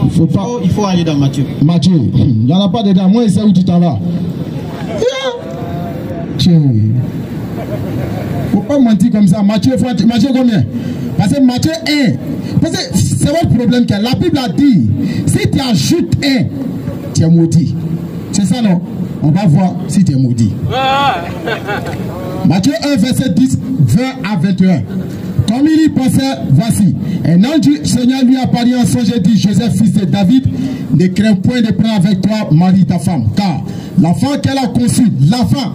Il faut aller dans Matthieu. Matthieu, il n'y en a pas dedans. Moi, je sais où tu t'en vas. Il ne faut pas mentir comme ça. Matthieu combien? Parce que Matthieu 1. Parce que c'est votre problème. La Bible a dit, si tu ajoutes 1, tu es maudit. C'est ça, non? On va voir si tu es maudit. Matthieu 1, verset 10, 20 à 21. Comme il y pensait, voici. Un ange du Seigneur lui apparut en songe et dit, Joseph, fils de David, ne crains point de prendre avec toi Marie, ta femme, car l'enfant qu'elle a conçu, l'enfant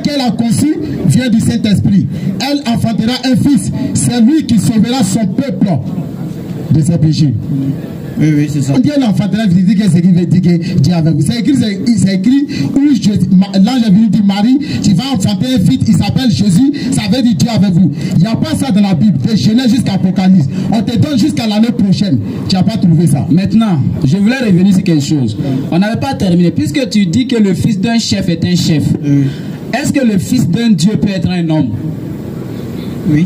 qu'elle a conçu vient du Saint-Esprit. Elle enfantera un fils. C'est lui qui sauvera son peuple de ses péchés. Oui, c'est ça. On dit l'enfantera, il dit que c'est qui veut dire que Dieu avec vous. C'est écrit où l'ange est venu dire Marie, tu vas enfanter un fils, il s'appelle Jésus, ça veut dire Dieu avec vous. Il n'y a pas ça dans la Bible, de Genèse jusqu'à Apocalypse. On te donne jusqu'à l'année prochaine. Tu n'as pas trouvé ça. Maintenant, je voulais revenir sur quelque chose. On n'avait pas terminé. Puisque tu dis que le fils d'un chef est un chef, est-ce que le fils d'un Dieu peut être un homme? Oui.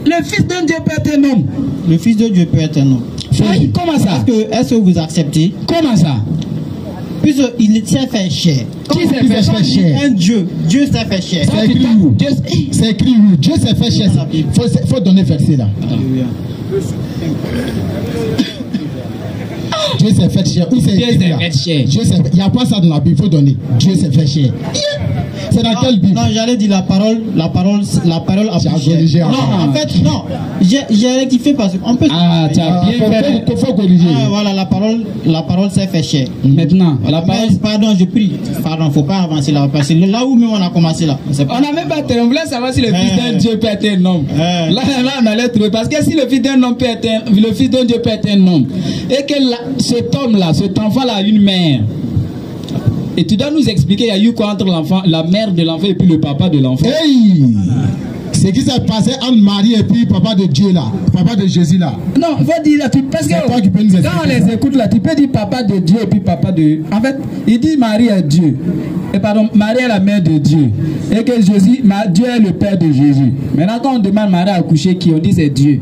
Le fils d'un Dieu peut être un homme. Le fils de Dieu peut être un homme. Oui. Comment ça? Est-ce que vous acceptez? Comment ça? Puisqu'il s'est fait chair. Qui s'est fait chair? Un Dieu. Dieu s'est fait chair. C'est écrit où? C'est écrit où? Dieu s'est fait chair. Il faut donner verset là. Dieu s'est fait chair. Où c'est écrit là? Il n'y a pas ça dans la Bible. Il faut donner. Dieu s'est fait chair. C'est dans quelle Bible? Non, j'allais dire la parole a corrigé. Non, en fait, non. J'ai rectifié parce qu'on peut. Ah, tu as bien fait. Il faut corriger. Voilà, la parole s'est fait chair. Maintenant, la parole. Pardon, je prie. Pardon, faut pas avancer là. Parce que là où même on a commencé là. On n'a même pas terminé. On voulait savoir si le fils d'un Dieu peut être un homme. Là, on allait trouver. Parce que si le fils d'un homme peut être le fils d'un Dieu peut être un homme, et que cet homme-là, cet enfant-là a une mère. Et tu dois nous expliquer, il y a eu quoi entre l'enfant, la mère de l'enfant et puis le papa de l'enfant. Hey! C'est qui s'est passé entre Marie et puis papa de Dieu là, papa de Jésus là. Non, il faut dire, parce que quand on les écoute là, tu peux dire papa de Dieu et puis papa de... En fait, il dit Marie est Dieu. Et pardon, Marie est la mère de Dieu. Et que Jésus, Dieu est le père de Jésus. Maintenant, quand on demande Marie à accoucher, qui on dit c'est Dieu.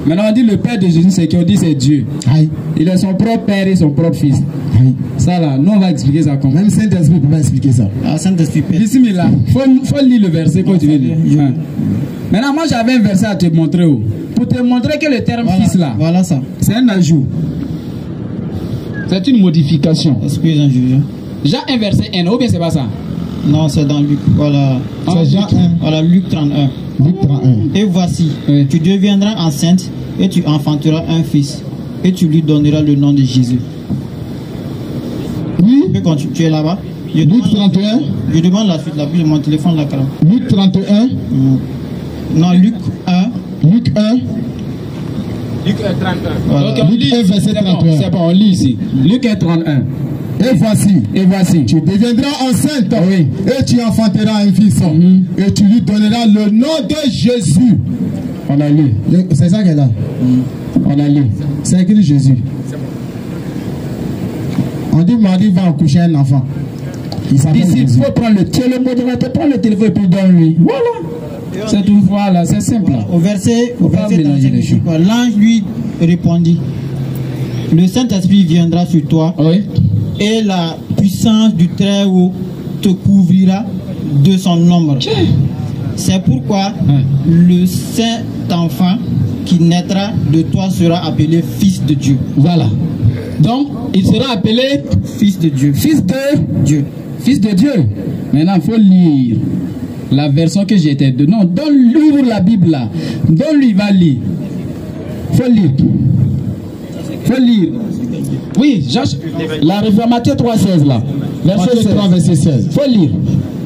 Maintenant, on dit le père de Jésus, c'est qui on dit c'est Dieu. Aïe. Il est son propre père et son propre fils. Aïe. Ça là, nous on va expliquer ça comment. Même Saint-Esprit peut pas expliquer ça. Ah, Saint-Esprit. Bismillah. Faut lire le verset quand tu veux lire. Maintenant, moi j'avais un verset à te montrer. Pour te montrer que le terme fils là, voilà ça. C'est un ajout. C'est une modification. Excusez-moi, Jean 1 verset 1, ou bien c'est pas ça? Non, c'est dans Luc. Voilà. C'est Jean 1. Voilà, Luc 31. Luc 31. Et voici, tu deviendras enceinte et tu enfanteras un fils et tu lui donneras le nom de Jésus. Oui. Tu es là-bas? Luc 31. Je demande la suite, de mon téléphone là. Luc 31. Non, Luc 1. Luc 1. Luc 31. Voilà. Donc, Luc 1 verset 31. C'est bon, on lit ici. Luc 1 31. Et voici, tu deviendras enceinte et tu enfanteras un fils et tu lui donneras le nom de Jésus. On a lu. C'est ça qu'elle a. On a lu. C'est écrit Jésus. On dit Marie va accoucher un enfant. Il s'appelle Jésus. Il faut prendre le modérateur, prends le téléphone et puis donne-lui. Voilà. C'est tout, voilà, c'est simple. Au verset, l'ange lui répondit. le Saint-Esprit viendra sur toi, Oui. et la puissance du Très-Haut te couvrira de son ombre. C'est pourquoi le saint enfant qui naîtra de toi sera appelé Fils de Dieu. Voilà. Donc, il sera appelé Fils de Dieu. Fils de Dieu. Fils de Dieu. Maintenant, il faut lire la version que j'étais de. Non, donne-lui la Bible là. Donne-lui, va lire. Faut lire. Faut lire. Oui, la Réformateur 3,16 là. Verset 3, verset 16. Faut lire.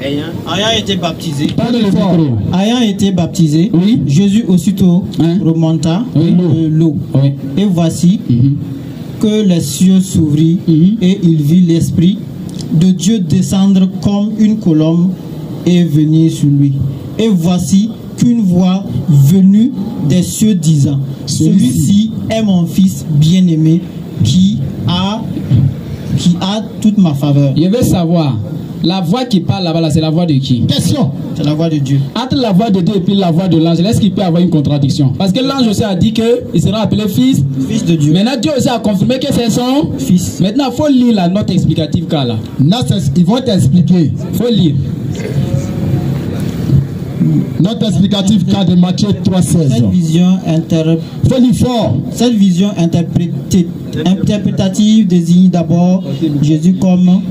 Ayant été baptisé, Parle le micro. ayant été baptisé, Oui. Jésus aussitôt Oui. remonta de l'eau. Oui. Et voici que les cieux s'ouvrirent et il vit l'Esprit de Dieu descendre comme une colombe et venir sur lui. Et voici qu'une voix venue des cieux disant, celui-ci est mon fils bien-aimé qui a toute ma faveur. Je veux savoir, la voix qui parle là-bas, c'est la voix de qui? Question. C'est la voix de Dieu. Entre la voix de Dieu et puis la voix de l'ange, est-ce qu'il peut y avoir une contradiction? Parce que l'ange aussi a dit qu'il sera appelé fils. Fils de Dieu. Maintenant, Dieu aussi a confirmé que c'est son Fils. Maintenant, il faut lire la note explicative car là. Ils vont t'expliquer. Il faut lire. Note explicative cas de Matthieu 3,16. Cette vision interprétative désigne d'abord Jésus comme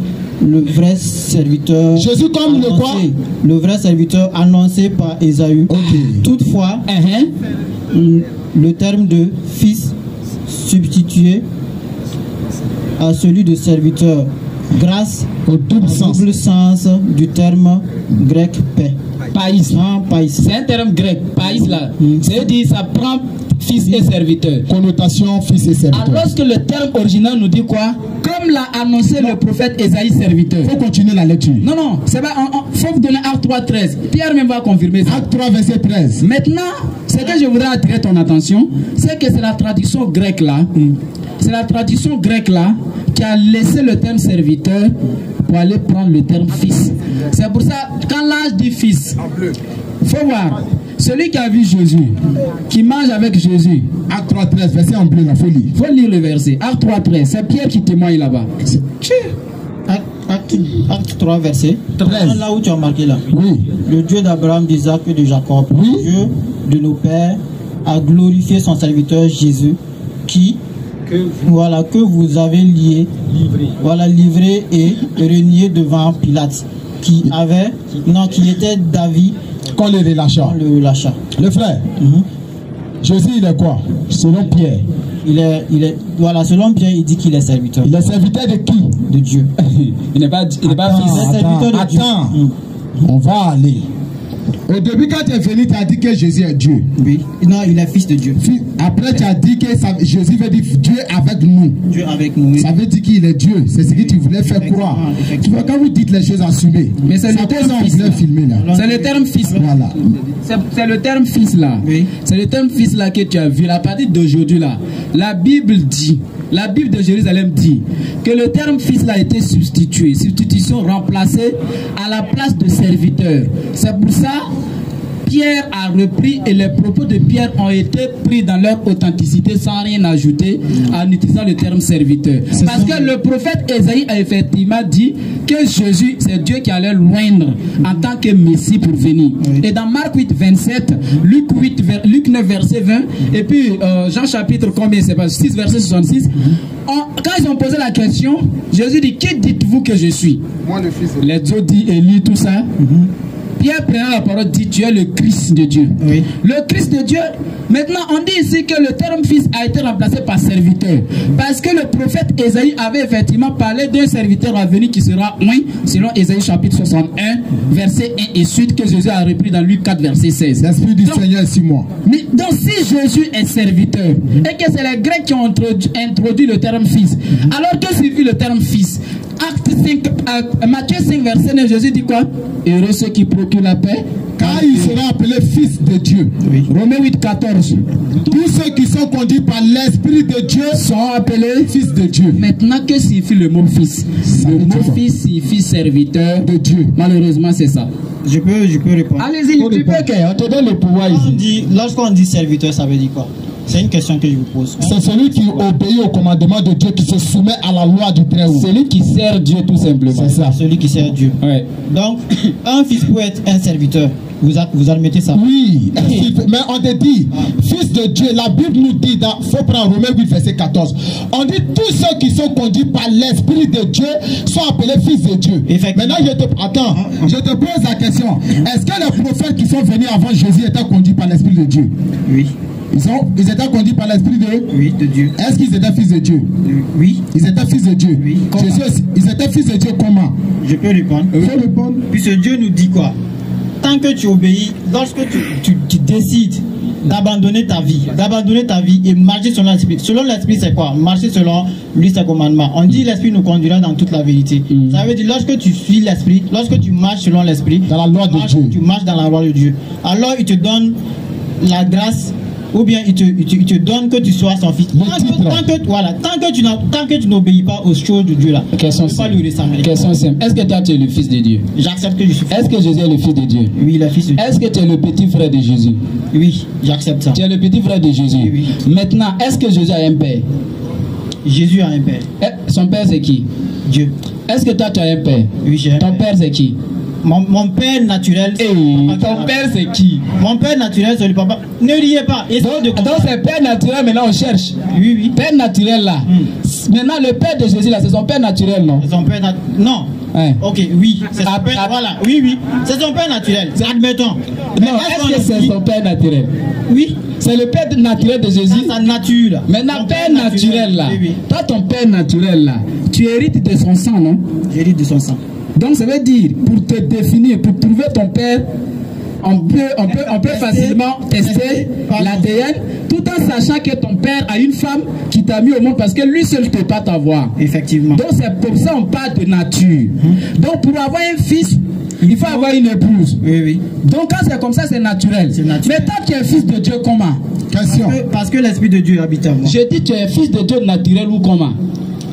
le vrai serviteur. Jésus comme le quoi? Le vrai serviteur annoncé par Ésaü. Toutefois, le terme de fils substitué à celui de serviteur grâce au double sens du terme grec paix. Païs. C'est un terme grec. Païs là. C'est-à-dire ça prend fils et serviteur. Connotation fils et serviteur. Alors que le terme original nous dit quoi? Comme l'a annoncé le prophète Ésaïe, serviteur. Il faut continuer la lecture. Non, c'est pas. Faut vous donner Acte 3, 13. Pierre même va confirmer ça. Acte 3, verset 13. Maintenant, ce que je voudrais attirer ton attention, c'est que c'est la tradition grecque là. C'est la tradition grecque là qui a laissé le terme serviteur pour aller prendre le terme fils. C'est pour ça, quand l'ange dit fils, faut voir. Celui qui a vu Jésus, qui mange avec Jésus. Acte 3, 13, verset en bleu, la folie. Il faut lire le verset. Acte 3, 13. C'est Pierre qui témoigne là-bas. Acte 3, verset 13. Là où tu as marqué là. Oui. Le Dieu d'Abraham, d'Isaac et de Jacob, Oui. le Dieu de nos pères, a glorifié son serviteur Jésus, que vous avez livré et renié devant Pilate, qui était David. Qu'on le relâcha. Le frère, Jésus, il est quoi? Selon Pierre. Selon Pierre, il dit qu'il est serviteur. Il est serviteur de qui? De Dieu. Il n'est pas fils. Attends. On va aller. Au début, quand tu es venu, tu as dit que Jésus est Dieu. Oui. Non, il est fils de Dieu. Après, tu as dit que Jésus veut dire Dieu avec nous. Dieu avec nous. Oui. Ça veut dire qu'il est Dieu. C'est ce que tu voulais faire croire. Tu vois, quand vous dites les choses assumées, mais c'est le terme fils. C'est le terme fils. Voilà. C'est le terme fils là. Oui. C'est le terme fils là que tu as vu. À partir d'aujourd'hui là, la Bible de Jérusalem dit que le terme fils là a été substitué. Substitution remplacée à la place de serviteur. C'est pour ça Pierre a repris et les propos de Pierre ont été pris dans leur authenticité sans rien ajouter en utilisant le terme serviteur. Parce que le prophète Ésaïe a effectivement dit que Jésus, c'est Dieu qui allait loindre en tant que Messie pour venir. Et dans Marc 8, 27, Luc 9, verset 20, et puis Jean chapitre combien, c'est pas 6, verset 66, quand ils ont posé la question, Jésus dit, qui dites-vous que je suis? Moi, le fils. Les autres disent Élie, tout ça. Pierre prenant la parole dit tu es le Christ de Dieu. Oui. Le Christ de Dieu. Maintenant on dit ici que le terme fils a été remplacé par serviteur. Parce que le prophète Ésaïe avait effectivement parlé d'un serviteur à venir qui sera loin, selon Ésaïe chapitre 61, verset 1 et suite, que Jésus a repris dans Luc 4, verset 16. L'Esprit du Seigneur est sur moi. Mais donc si Jésus est serviteur, et que c'est les Grecs qui ont introduit le terme fils, alors que suffit le terme fils? Acte 5, Matthieu 5, verset 9, Jésus dit quoi? Heureux ceux qui procurent la paix, car il sera appelé fils de Dieu. Oui. Romains 8, 14. Tous ceux qui sont conduits par l'Esprit de Dieu sont appelés fils de Dieu. Maintenant, que signifie le mot fils? Le mot fils signifie serviteur de Dieu. Malheureusement, c'est ça. Je peux répondre. Allez-y, tu peux, on te donne le pouvoir ici. Lorsqu'on dit serviteur, ça veut dire quoi? C'est une question que je vous pose. C'est celui qui obéit au commandement de Dieu, qui se soumet à la loi du Très-Haut. Celui qui sert Dieu tout simplement. C'est ça. Celui qui sert Dieu. Ouais. Donc, un fils peut être un serviteur. Vous admettez ça? Oui, mais on te dit, fils de Dieu, la Bible nous dit, il faut prendre Romains 8, verset 14. On dit tous ceux qui sont conduits par l'Esprit de Dieu sont appelés fils de Dieu. Maintenant, je te pose la question. Est-ce que les prophètes qui sont venus avant Jésus étaient conduits par l'Esprit de Dieu? Oui. Ils étaient conduits par l'Esprit de Dieu? Oui, de Dieu. Est-ce qu'ils étaient fils de Dieu? Oui. Ils étaient fils de Dieu. Oui. Ils étaient fils de Dieu comment? Je peux répondre. Il faut répondre. Puisque Dieu nous dit quoi? Tant que tu obéis, lorsque tu décides d'abandonner ta vie et marcher selon l'esprit. Selon l'esprit, c'est quoi? Marcher selon lui, ses commandements. On dit l'esprit nous conduira dans toute la vérité. Ça veut dire lorsque tu suis l'esprit, lorsque tu marches selon l'esprit, dans la loi de Dieu, tu marches dans la loi de Dieu. Alors il te donne la grâce, ou bien il te donne que tu sois son fils. Tant que tu n'obéis pas aux choses de Dieu là, tu ne peux pas lui ressembler. Question simple. Est-ce que toi tu es le fils de Dieu? J'accepte que je suis fils. Est-ce que Jésus est le fils de Dieu? Oui, le fils de Dieu. Est-ce que tu es le petit frère de Jésus? Oui, j'accepte ça. Tu es le petit frère de Jésus. Oui. Maintenant, est-ce que Jésus a un père? Jésus a un père. Son père c'est qui? Dieu. Est-ce que toi tu as un père? Oui, j'ai un Ton père c'est qui? Mon père naturel. Ton père c'est qui? Mon père naturel c'est le papa. Ne riez pas. Donc c'est père naturel, maintenant on cherche. Oui. Père naturel là. Maintenant le père de Jésus là, c'est son père naturel, non? Son père non. Ouais. Ok, oui. C'est son père, voilà. Oui. C'est son père naturel. Admettons. Mais non, est-ce que c'est son père naturel? Oui. C'est le père naturel de Jésus. Sa nature. Maintenant, père naturel là. Oui. Toi, ton père naturel là, tu hérites de son sang, non? J'hérite de son sang. Donc ça veut dire, pour te définir, pour trouver ton père, on peut facilement tester l'ADN, tout en sachant que ton père a une femme qui t'a mis au monde parce que lui seul ne peut pas t'avoir. Effectivement. Donc c'est pour ça qu'on parle de nature. Donc pour avoir un fils, il faut avoir une épouse. Oui. Donc quand c'est comme ça, c'est naturel. Mais toi, tu es fils de Dieu comment? Question. Parce que l'Esprit de Dieu habite en moi. Je dis, tu es fils de Dieu naturel ou comment?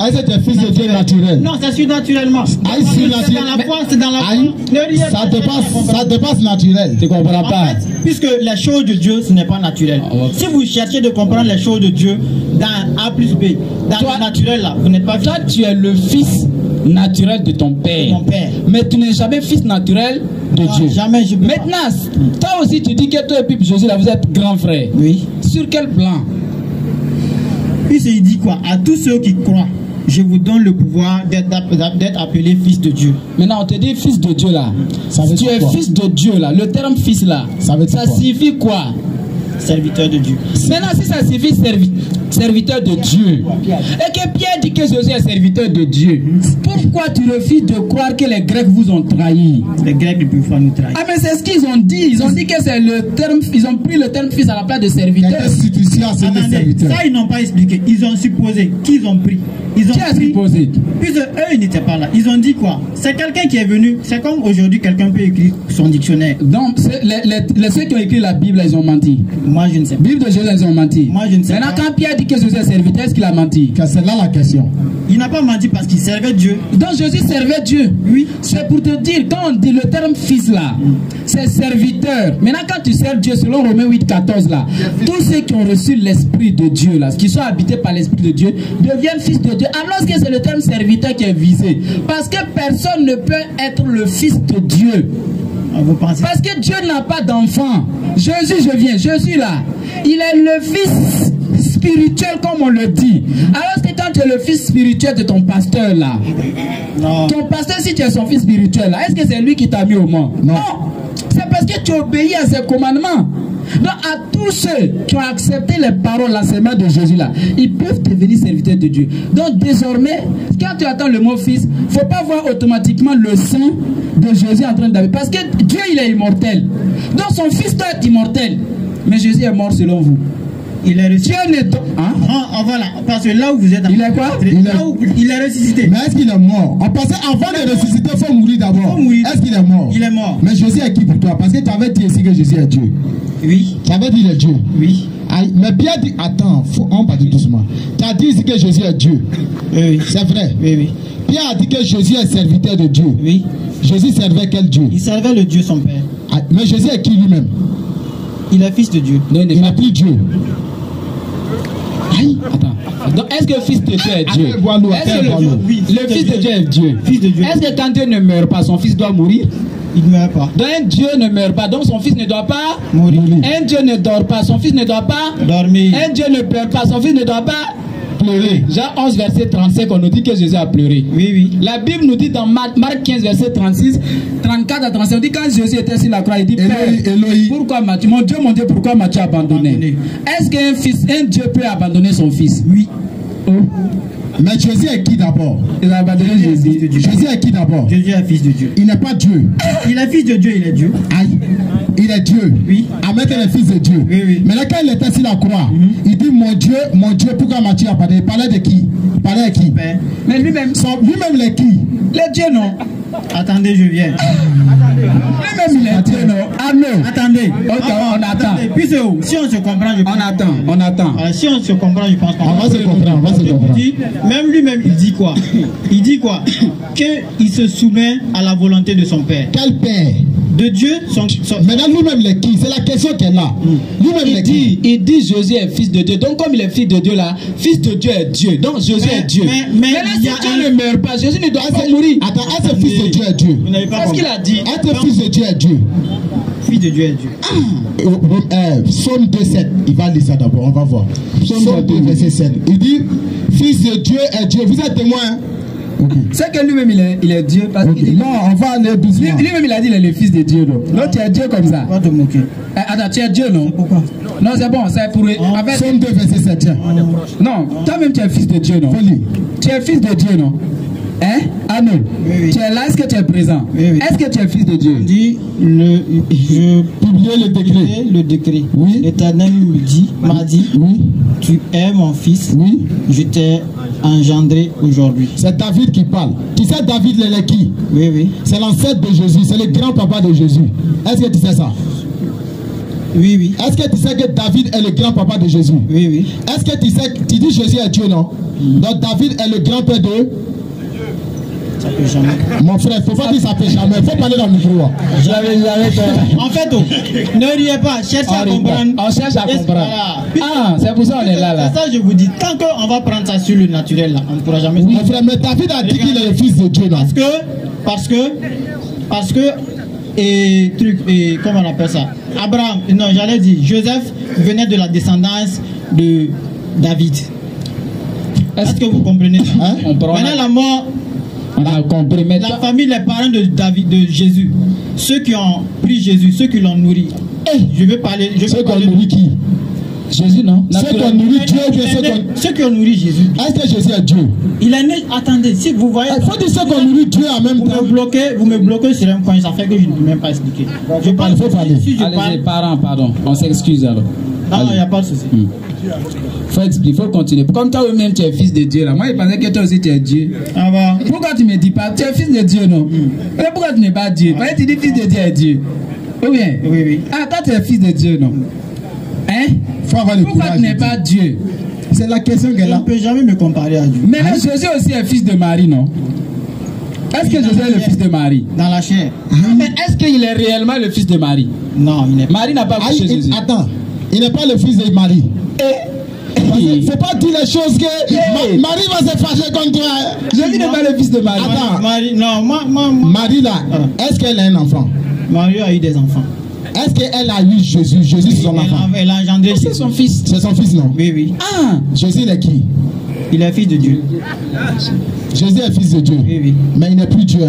Est-ce que tu es fils de Dieu naturel? Non, c'est surnaturellement. C'est dans la foi, c'est dans la foi. Ça dépasse naturel. Tu comprends pas? En fait, puisque les choses de Dieu, ce n'est pas naturel. Si vous cherchez de comprendre les choses de Dieu dans A plus B, dans le naturel là, vous n'êtes pas fils. Toi, tu es le fils naturel de ton père. De mon père. Mais tu n'es jamais fils naturel de Dieu. Jamais je peux. Maintenant, toi aussi, tu dis que toi et puis Jésus, là, vous êtes grand frère. Oui. Sur quel plan? Puis il dit quoi? À tous ceux qui croient, je vous donne le pouvoir d'être appelé fils de Dieu. Maintenant, on te dit fils de Dieu là. Tu es fils de Dieu là. Le terme fils là, ça signifie quoi? Serviteur de Dieu. Maintenant, si ça signifie serviteur de Dieu, et que Pierre dit que Jésus est serviteur de Dieu, pourquoi tu refuses de croire que les Grecs vous ont trahi? Les Grecs ne peuvent pas nous trahir. Ah, mais c'est ce qu'ils ont dit. Ils ont dit que c'est le terme, ils ont pris le terme fils à la place de serviteur. Ça, ils n'ont pas expliqué. Ils ont supposé qu'ils ont pris. Ils ont Qui a supposé? Puisque eux, ils n'étaient pas là. Ils ont dit quoi? C'est quelqu'un qui est venu. C'est comme aujourd'hui, quelqu'un peut écrire son dictionnaire. Donc, ceux qui ont écrit la Bible, ils ont menti. Moi, je ne sais pas. Bible de Jésus, ils ont menti. Moi, je ne sais Maintenant, pas. quand Pierre dit que Jésus est serviteur, est-ce qu'il a menti? C'est là la question. Il n'a pas menti parce qu'il servait Dieu. Donc Jésus servait Dieu. Oui. C'est pour te dire, quand on dit le terme fils là, c'est serviteur. Maintenant, quand tu sers Dieu, selon Romains 8, 14 là, tous ceux qui ont reçu l'Esprit de Dieu là, qui sont habités par l'Esprit de Dieu, deviennent fils de Dieu. Alors que c'est le terme serviteur qui est visé. Parce que personne ne peut être le fils de Dieu. Vous pensez? Parce que Dieu n'a pas d'enfant. Jésus, je suis là. Il est le fils spirituel comme on le dit. Alors que quand tu es le fils spirituel de ton pasteur là, non. Ton pasteur, si tu es son fils spirituel là, est-ce que c'est lui qui t'a mis au monde? Non. C'est parce que tu obéis à ses commandements. Donc à tous ceux qui ont accepté les paroles, l'enseignement de Jésus là, ils peuvent devenir serviteurs de Dieu. Donc désormais, quand tu attends le mot fils, il ne faut pas voir automatiquement le sang de Jésus en train d'habiter. Parce que Dieu, il est immortel. Donc son fils doit être immortel. Mais Jésus est mort selon vous. Il est ressuscité. Dieu n'est pas. Hein? Voilà, parce que là où vous êtes. Il est quoi? Il est ressuscité. Mais est-ce qu'il est mort? On pensait avant de ressusciter, il faut mourir d'abord. Est-ce qu'il est mort? Il est mort. Mais Jésus est qui pour toi? Parce que tu avais dit ici que Jésus est Dieu. Oui. Tu avais dit le Dieu. Oui. Mais Pierre dit, attends, on va dire doucement. Tu as dit ici que Jésus est Dieu. Oui. C'est vrai. Oui. Pierre a dit que Jésus est serviteur de Dieu. Oui. Jésus servait quel Dieu? Il servait le Dieu son Père. Mais Jésus est qui lui-même? Il est fils de Dieu. Non, il n'est plus Dieu. Attends. Donc, est-ce que le Fils de Dieu est Dieu? Est-ce que le Fils de Dieu est Dieu? Est-ce que quand Dieu ne meurt pas, son Fils doit mourir? Il ne meurt pas. Donc un Dieu ne meurt pas, donc son Fils ne doit pas mourir. Un Dieu ne dort pas, son Fils ne doit pas dormir. Un Dieu ne pleure pas, son Fils ne doit pas pleurer. Jean 11, verset 35, on nous dit que Jésus a pleuré. Oui, oui. La Bible nous dit dans Marc 15, verset 36, 34 à 35, on dit quand Jésus était sur la croix, il dit Père, pourquoi m'as-tu, mon Dieu, pourquoi m'as-tu abandonné? Est-ce qu'un Dieu peut abandonner son Fils? Oui. Oh. Mais Jésus est qui d'abord? Il a abandonné Jésus. Jésus est qui d'abord? Jésus est fils de Dieu. Il n'est pas Dieu. Il est fils de Dieu, il est Dieu. Aïe. Il est Dieu. Oui. Ahmed est le fils de Dieu. Oui, oui. Mais là, quand il était sur la croix, il dit mon Dieu, pourquoi m'as-tu abandonné? Il parlait de qui? Il parlait de qui? Mais lui-même. Lui-même, il est qui? Le Dieu, non? Attendez, je viens. Lui-même, il est Dieu, non? Ah non. Attendez. Ok, on attend. Puis c'est où? Si on se comprend, je pense. On attend. Si on se comprend, je pense qu'on va se comprendre. Même lui-même, il dit quoi? Il dit quoi? Qu'il se soumet à la volonté de son Père. Quel Père? De Dieu. Maintenant, lui-même, il est qui? C'est la question qu'elle a. Lui-même, il dit Jésus est fils de Dieu. Donc, comme il est fils de Dieu là, fils de Dieu est Dieu. Donc, Jésus est Dieu. Mais là, si Dieu ne meurt pas, Jésus ne doit pas mourir. Attends, est-ce que fils de Dieu est Dieu? Qu'est-ce qu'il a dit? Est-ce que fils de Dieu est Dieu? Fils de Dieu est Dieu. Psaume 2,7. Il va lire ça d'abord, on va voir. Psaume 2, verset 7. Il dit fils de Dieu est Dieu. Vous êtes témoin? Okay. C'est que lui-même il est Dieu. Parce okay. Non, on va aller doucement. Lui-même il a dit il est le fils de Dieu. Non, tu es Dieu comme ça. Pas te moquer. Attends, tu es Dieu, non? Pourquoi? Non, c'est bon, c'est pour. Psaume 2, verset 7. Non, toi-même tu es fils de Dieu, non? Tu es fils de Dieu, non? Hein? Ah non. Oui. Tu es là, est-ce que tu es présent? Oui. Est-ce que tu es fils de Dieu? On dit je publiais le décret. Oui. L'Éternel m'a dit, oui. Tu es mon fils. Oui. Je t'ai engendré aujourd'hui. C'est David qui parle. Tu sais David il est qui? Oui. C'est l'ancêtre de Jésus, c'est le grand-papa de Jésus. Est-ce que tu sais ça? Oui. Est-ce que tu sais que David est le grand-papa de Jésus? Oui. Est-ce que tu sais, tu dis Jésus est Dieu, non? Donc David est le grand-père de... Ça peut jamais. Mon frère, faut pas dire ça peut jamais. Faut parler dans le micro. En fait, ne riez pas. Cherchez à comprendre. On cherche à comprendre. Ah, c'est pour ça qu'on est là. C'est ça, je vous dis. Tant qu'on va prendre ça sur le naturel, là, on ne pourra jamais. Mon frère, mais David a dit qu'il est le fils de Dieu, non? Parce que et comment on appelle ça? Abraham, non, j'allais dire, Joseph venait de la descendance de David. Est-ce que vous comprenez ça? Maintenant, la mort. On a compris. Mais la famille, les parents de David, de Jésus, ceux qui ont pris Jésus, ceux qui l'ont nourri. Je vais parler. Ceux qui ont nourri qui? Jésus, non? Ceux qui ont nourri Dieu, ceux qui ont nourri Jésus. Est-ce que Jésus est Dieu? Il est né. Attendez, si vous voyez. Il faut dire ceux qui ont nourri Dieu en même temps. Vous me bloquez sur un coin, ça fait que je ne peux même pas expliquer. Je parle, il faut parler. Si je parle... parents, pardon. On s'excuse alors. Non, il n'y a pas de souci. Faut expliquer, faut continuer. Comme toi-même tu es fils de Dieu là. Moi je pensais que toi aussi tu es Dieu. Ah bah. Pourquoi tu me dis pas tu es fils de Dieu, non? Mais pourquoi tu n'es pas Dieu? Parce que tu dis fils de Dieu est Dieu. Ou bien? Oui. Ah, toi tu es fils de Dieu, non? Hein? Pourquoi tu n'es pas Dieu? C'est la question qu'elle a. Je ne peux jamais me comparer à Dieu. Mais Jésus aussi est fils de Marie, non? Est-ce que Jésus est le fils de Marie? Dans la chair. Mais est-ce qu'il est réellement le fils de Marie? Non, il n'est pas. Marie n'a pas couché Jésus. Attends, il n'est pas le fils de Marie. Il ne faut pas dire les choses que Marie va se fâcher contre toi. Jésus n'est pas le fils de Marie. Attends. Marie, non, Marie là, est-ce qu'elle a un enfant? Marie a eu des enfants. Est-ce qu'elle a eu Jésus? Jésus c'est son enfant. Elle a engendré. C'est son fils. C'est son fils, non? Oui. Ah, Jésus il est qui? Il est fils de Dieu. Jésus est fils de Dieu. Oui. Mais il n'est plus Dieu.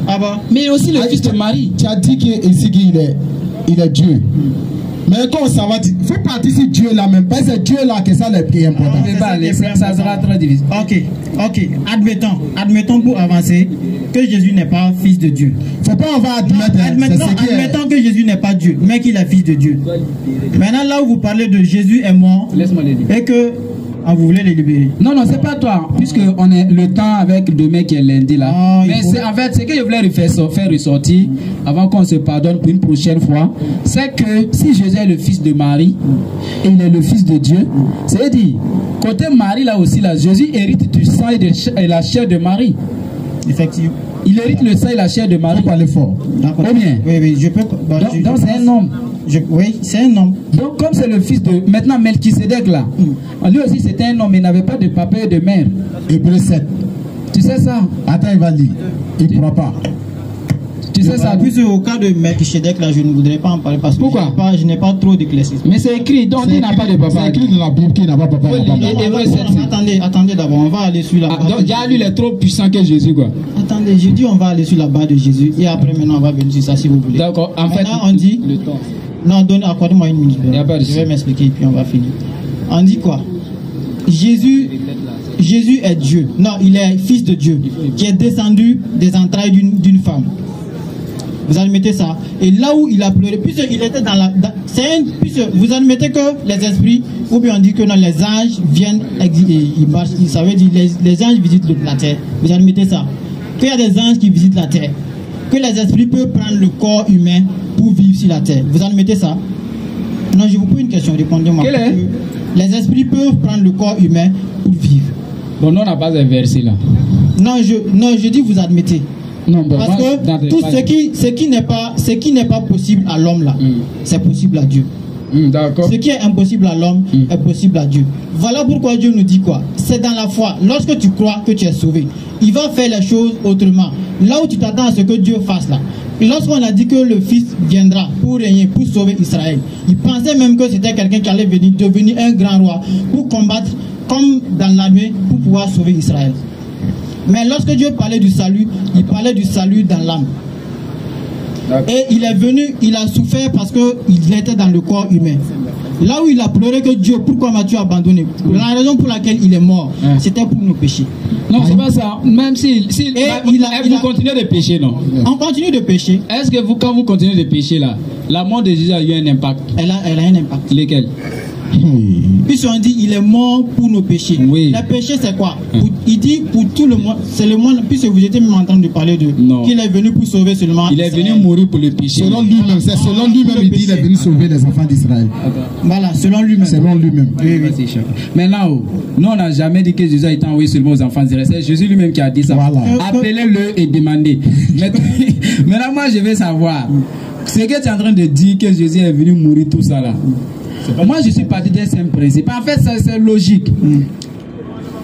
Ah bon? Mais aussi le fils de Marie. Tu as dit ici qu'il est Dieu. Mais quand ça va, il faut partir sur Dieu là même. Parce que c'est Dieu là que ça le plus important. Ça sera très difficile. Ok. Admettons pour avancer que Jésus n'est pas fils de Dieu. Faut pas on va admettre. Admettons que Jésus n'est pas Dieu, mais qu'il est fils de Dieu. Maintenant là où vous parlez de Jésus est mort. Laisse-moi le dire. Et que vous voulez les libérer. Non, c'est pas toi. Puisque on est le temps avec demain qui est lundi là. Mais c'est en fait ce que je voulais faire ressortir avant qu'on se pardonne pour une prochaine fois. C'est que si Jésus est le fils de Marie et il est le fils de Dieu, c'est-à-dire côté Marie là aussi là, Jésus hérite du sang et de la chair de Marie. Effectivement. Il hérite le sang et la chair de Marie. Parler fort. D'accord. Ou bien. Oui, je peux. Donc c'est un homme. Oui, c'est un homme. Donc, comme c'est le fils de... Maintenant, Melchisedec, là, lui aussi, c'était un homme, il n'avait pas de papa et de mère. Hébreu 7. Tu sais ça? Attends, il va lire. Il ne pourra pas. Tu sais ça? Plus au cas de Melchisedec, là, je ne voudrais pas en parler parce que pourquoi? je n'ai pas trop d'éclaircissements. Mais c'est écrit, donc il n'a pas de papa. C'est écrit dans la Bible qu'il n'a pas de papa. Attendez d'abord, on va aller sur la base. Donc, déjà, lui, il est trop puissant que Jésus, quoi. Attendez, j'ai dit on va aller sur la base de Jésus et après, maintenant, on va venir sur ça si vous voulez. D'accord, en fait, maintenant, on dit. Le temps. Non, accordez-moi une minute. Je vais m'expliquer et puis on va finir. On dit quoi? Jésus est Dieu. Non, il est fils de Dieu qui est descendu des entrailles d'une femme. Vous admettez ça? Et là où il a pleuré, puisqu'il était dans la... vous admettez que les esprits, ou bien on dit que non, les anges viennent, ils marchent, ça veut dire les anges visitent la terre. Vous admettez ça? Qu'il y a des anges qui visitent la terre. Que les esprits peuvent prendre le corps humain pour vivre sur la terre. Vous admettez ça? Non, je vous pose une question, répondez-moi. Les esprits peuvent prendre le corps humain pour vivre. Bon, non, on n'a pas un verset là. Non, je dis vous admettez. Non, bon, parce que tout ce qui n'est pas possible à l'homme là, c'est possible à Dieu. D'accord. Ce qui est impossible à l'homme est possible à Dieu. Voilà pourquoi Dieu nous dit quoi? C'est dans la foi. Lorsque tu crois que tu es sauvé, il va faire les choses autrement. Là où tu t'attends à ce que Dieu fasse là. Lorsqu'on a dit que le Fils viendra pour régner, pour sauver Israël, il pensait même que c'était quelqu'un qui allait devenir un grand roi pour combattre comme dans l'armée pour pouvoir sauver Israël. Mais lorsque Dieu parlait du salut, il parlait du salut dans l'âme. Et il est venu, il a souffert parce qu'il était dans le corps humain. Là où il a pleuré que Dieu, pourquoi m'as-tu abandonné? La raison pour laquelle il est mort, c'était pour nos péchés. Non, c'est pas ça. Même si vous continuez de pécher, non? On continue de pécher. Est-ce que quand vous continuez de pécher là, la mort de Jésus a eu un impact? Elle a un impact. Lesquels? Puisqu'on dit il est mort pour nos péchés. Oui. Le péché c'est quoi? Il dit pour tout le monde, c'est le monde, puisque vous étiez même en train de parler de qu'il est venu pour sauver seulement. Il est venu mourir pour le péché. Selon lui-même, c'est selon lui-même il dit il est venu sauver les enfants d'Israël. Voilà, selon lui-même. Selon lui-même. Oui. Maintenant, nous on n'a jamais dit que Jésus a été envoyé seulement aux enfants d'Israël. C'est Jésus lui-même qui a dit ça. Voilà. Appelez-le et demandez. Maintenant, moi je vais savoir. Ce que tu es en train de dire que Jésus est venu mourir tout ça là. Moi je suis parti d'un simple principe. En fait, c'est logique.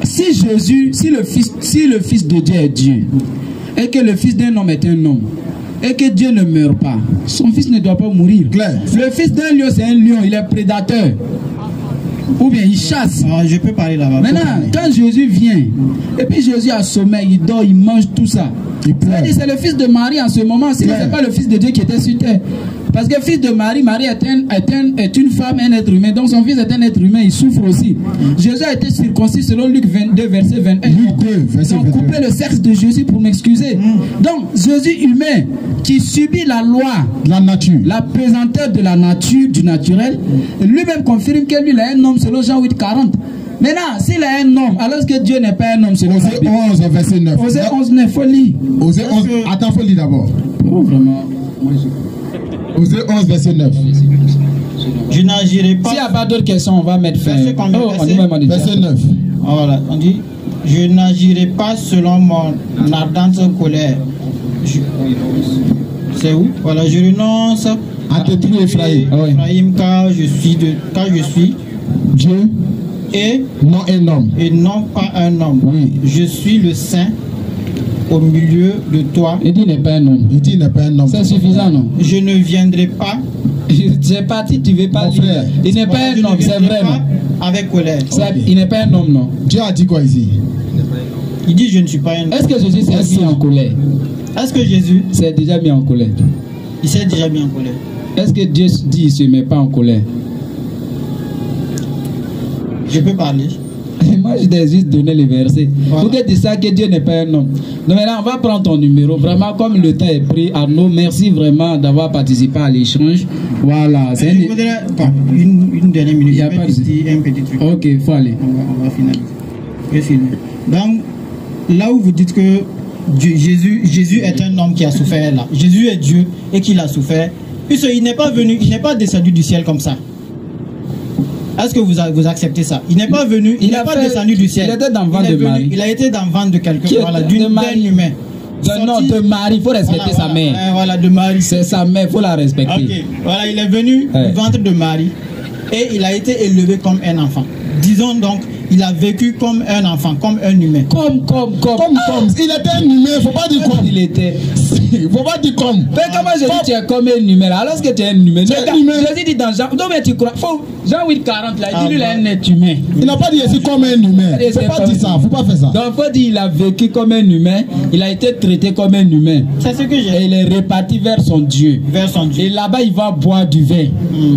Si le Fils de Dieu est Dieu, et que le Fils d'un homme est un homme, et que Dieu ne meurt pas, son Fils ne doit pas mourir. Claire. Le Fils d'un lion, c'est un lion, il est prédateur. Ou bien il chasse. Je peux parler là-bas. Maintenant, quand Jésus vient, et puis Jésus a sommeil, il dort, il mange tout ça. C'est le fils de Marie en ce moment, sinon ce n'est pas le Fils de Dieu qui était sur terre. Parce que fils de Marie, Marie est une femme, un être humain. Donc son fils est un être humain, il souffre aussi. Jésus a été circoncis selon Luc 22, verset 21. Donc couper le sexe de Jésus pour m'excuser. Donc Jésus humain qui subit la loi, la nature, la pesanteur de la nature, du naturel, lui-même confirme que lui il est un homme selon Jean 8, 40. Maintenant, s'il est un homme, alors que Dieu n'est pas un homme, c'est Osée 11, verset 9. Osée 11, 9, faut lire. Osée 11, attends, faut lire d'abord. Oh, vraiment. Osée 11, verset 9. Je n'agirai pas. S'il n'y a pas d'autres questions, on va mettre fin. Verset 9. Voilà, on dit je n'agirai pas selon mon ardente colère. C'est où? Voilà, je renonce à te prier, Ephraïm, car je suis Dieu et non un homme. Et non pas un homme. Oui. Je suis le saint au milieu de toi. Il dit n'est pas un homme. Il dit n'est pas un homme. C'est suffisant, non? Je ne viendrai pas. J'ai parti, tu ne veux pas dire. Il n'est pas un homme, c'est vrai, non? Avec colère. Il n'est pas un homme, non? Dieu a dit quoi ici? Il dit je ne suis pas un homme. Est-ce que Jésus s'est mis en colère? Est-ce que Jésus s'est déjà mis en colère? Il s'est déjà mis en colère. Est-ce que Dieu dit qu'il ne se met pas en colère? Je peux parler. Moi, je t'ai juste donné les versets. Voilà. Pour dire ça que Dieu n'est pas un homme. Donc maintenant, on va prendre ton numéro. Vraiment, comme le temps est pris, Arnaud, merci vraiment d'avoir participé à l'échange. Voilà. Je voudrais une dernière minute. Il n'y a pas de un petit truc. Ok, il faut aller. On va finaliser. Je vais filmer. Donc, là où vous dites que Jésus est un homme qui a souffert là. Jésus est Dieu et qu'il a souffert. Puisqu'il n'est pas venu, il n'est pas descendu du ciel comme ça. Est-ce que vous acceptez ça? Il n'est pas venu, il n'est pas descendu du ciel. Il était dans le ventre de Marie. Il a été dans le ventre de quelqu'un, voilà, d'un humain. sorti... de mari, il faut respecter sa mère. Voilà, de mari. C'est sa mère, il faut la respecter. Ok, voilà, il est venu du ventre de Marie et il a été élevé comme un enfant. Disons donc, il a vécu comme un enfant, comme un humain. Comme. Il était un humain, il ne faut pas dire comme. Il était. Il ne faut pas dire comme. Mais comment je dis tu es comme un humain là? Alors que tu es un humain. Je dis dans Jean. Non, mais tu crois. Jean 8:40 là, il dit lui, il est un être humain. Il n'a pas dit ici comme un humain. Il ne faut pas dire ça, il ne faut pas faire ça. Donc, il faut dire il a vécu comme un humain, il a été traité comme un humain. C'est ce que j'ai. Et il est reparti vers son Dieu. Vers son Dieu. Et là-bas, il va boire du vin.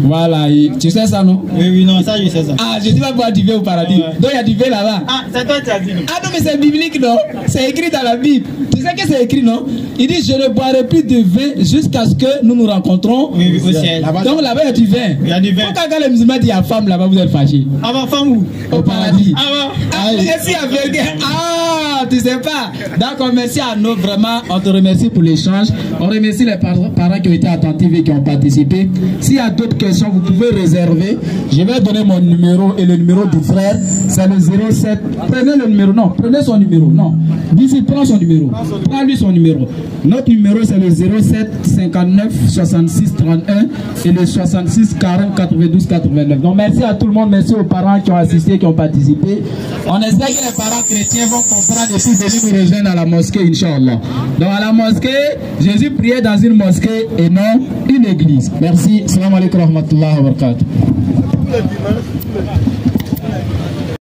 Voilà. Tu sais ça, non? Oui, non, ça, je sais ça. Ah, je dis pas boire du vin au paradis. Donc, il y a du vin là-bas. Ah, c'est toi qui as dit. Ah non, mais c'est biblique, non? C'est écrit dans la Bible. Tu sais que c'est écrit, non? Il dit, je ne boirai plus de vin jusqu'à ce que nous nous rencontrons. Oui, au ciel. Donc là-bas, il y a du vin. Il y a du vin. Pourquoi quand les musulmans disent à femme là-bas, vous êtes fâchés? Ah, ma femme où? Au paradis. Ah, merci à Belgue. Ah, tu sais pas. D'accord, merci à nous. Vraiment, on te remercie pour l'échange. On remercie les parents qui ont été attentifs et qui ont participé. S'il y a d'autres questions, vous pouvez réserver. Je vais donner mon numéro et le numéro du frère. C'est le 07. Prenez le numéro. Non, prenez son numéro. Non. D'ici, prends son numéro. Prends-lui son numéro. Notre numéro, c'est le 07 59 66 31 et le 66 40 92 89. Donc, merci à tout le monde. Merci aux parents qui ont assisté, qui ont participé. On espère que les parents chrétiens vont comprendre et puis venir nous rejoindre à la mosquée, Inch'Allah. Donc, à la mosquée, Jésus priait dans une mosquée et non une église. Merci. Salam alaikum wa rahmatullahi wa barakatuh.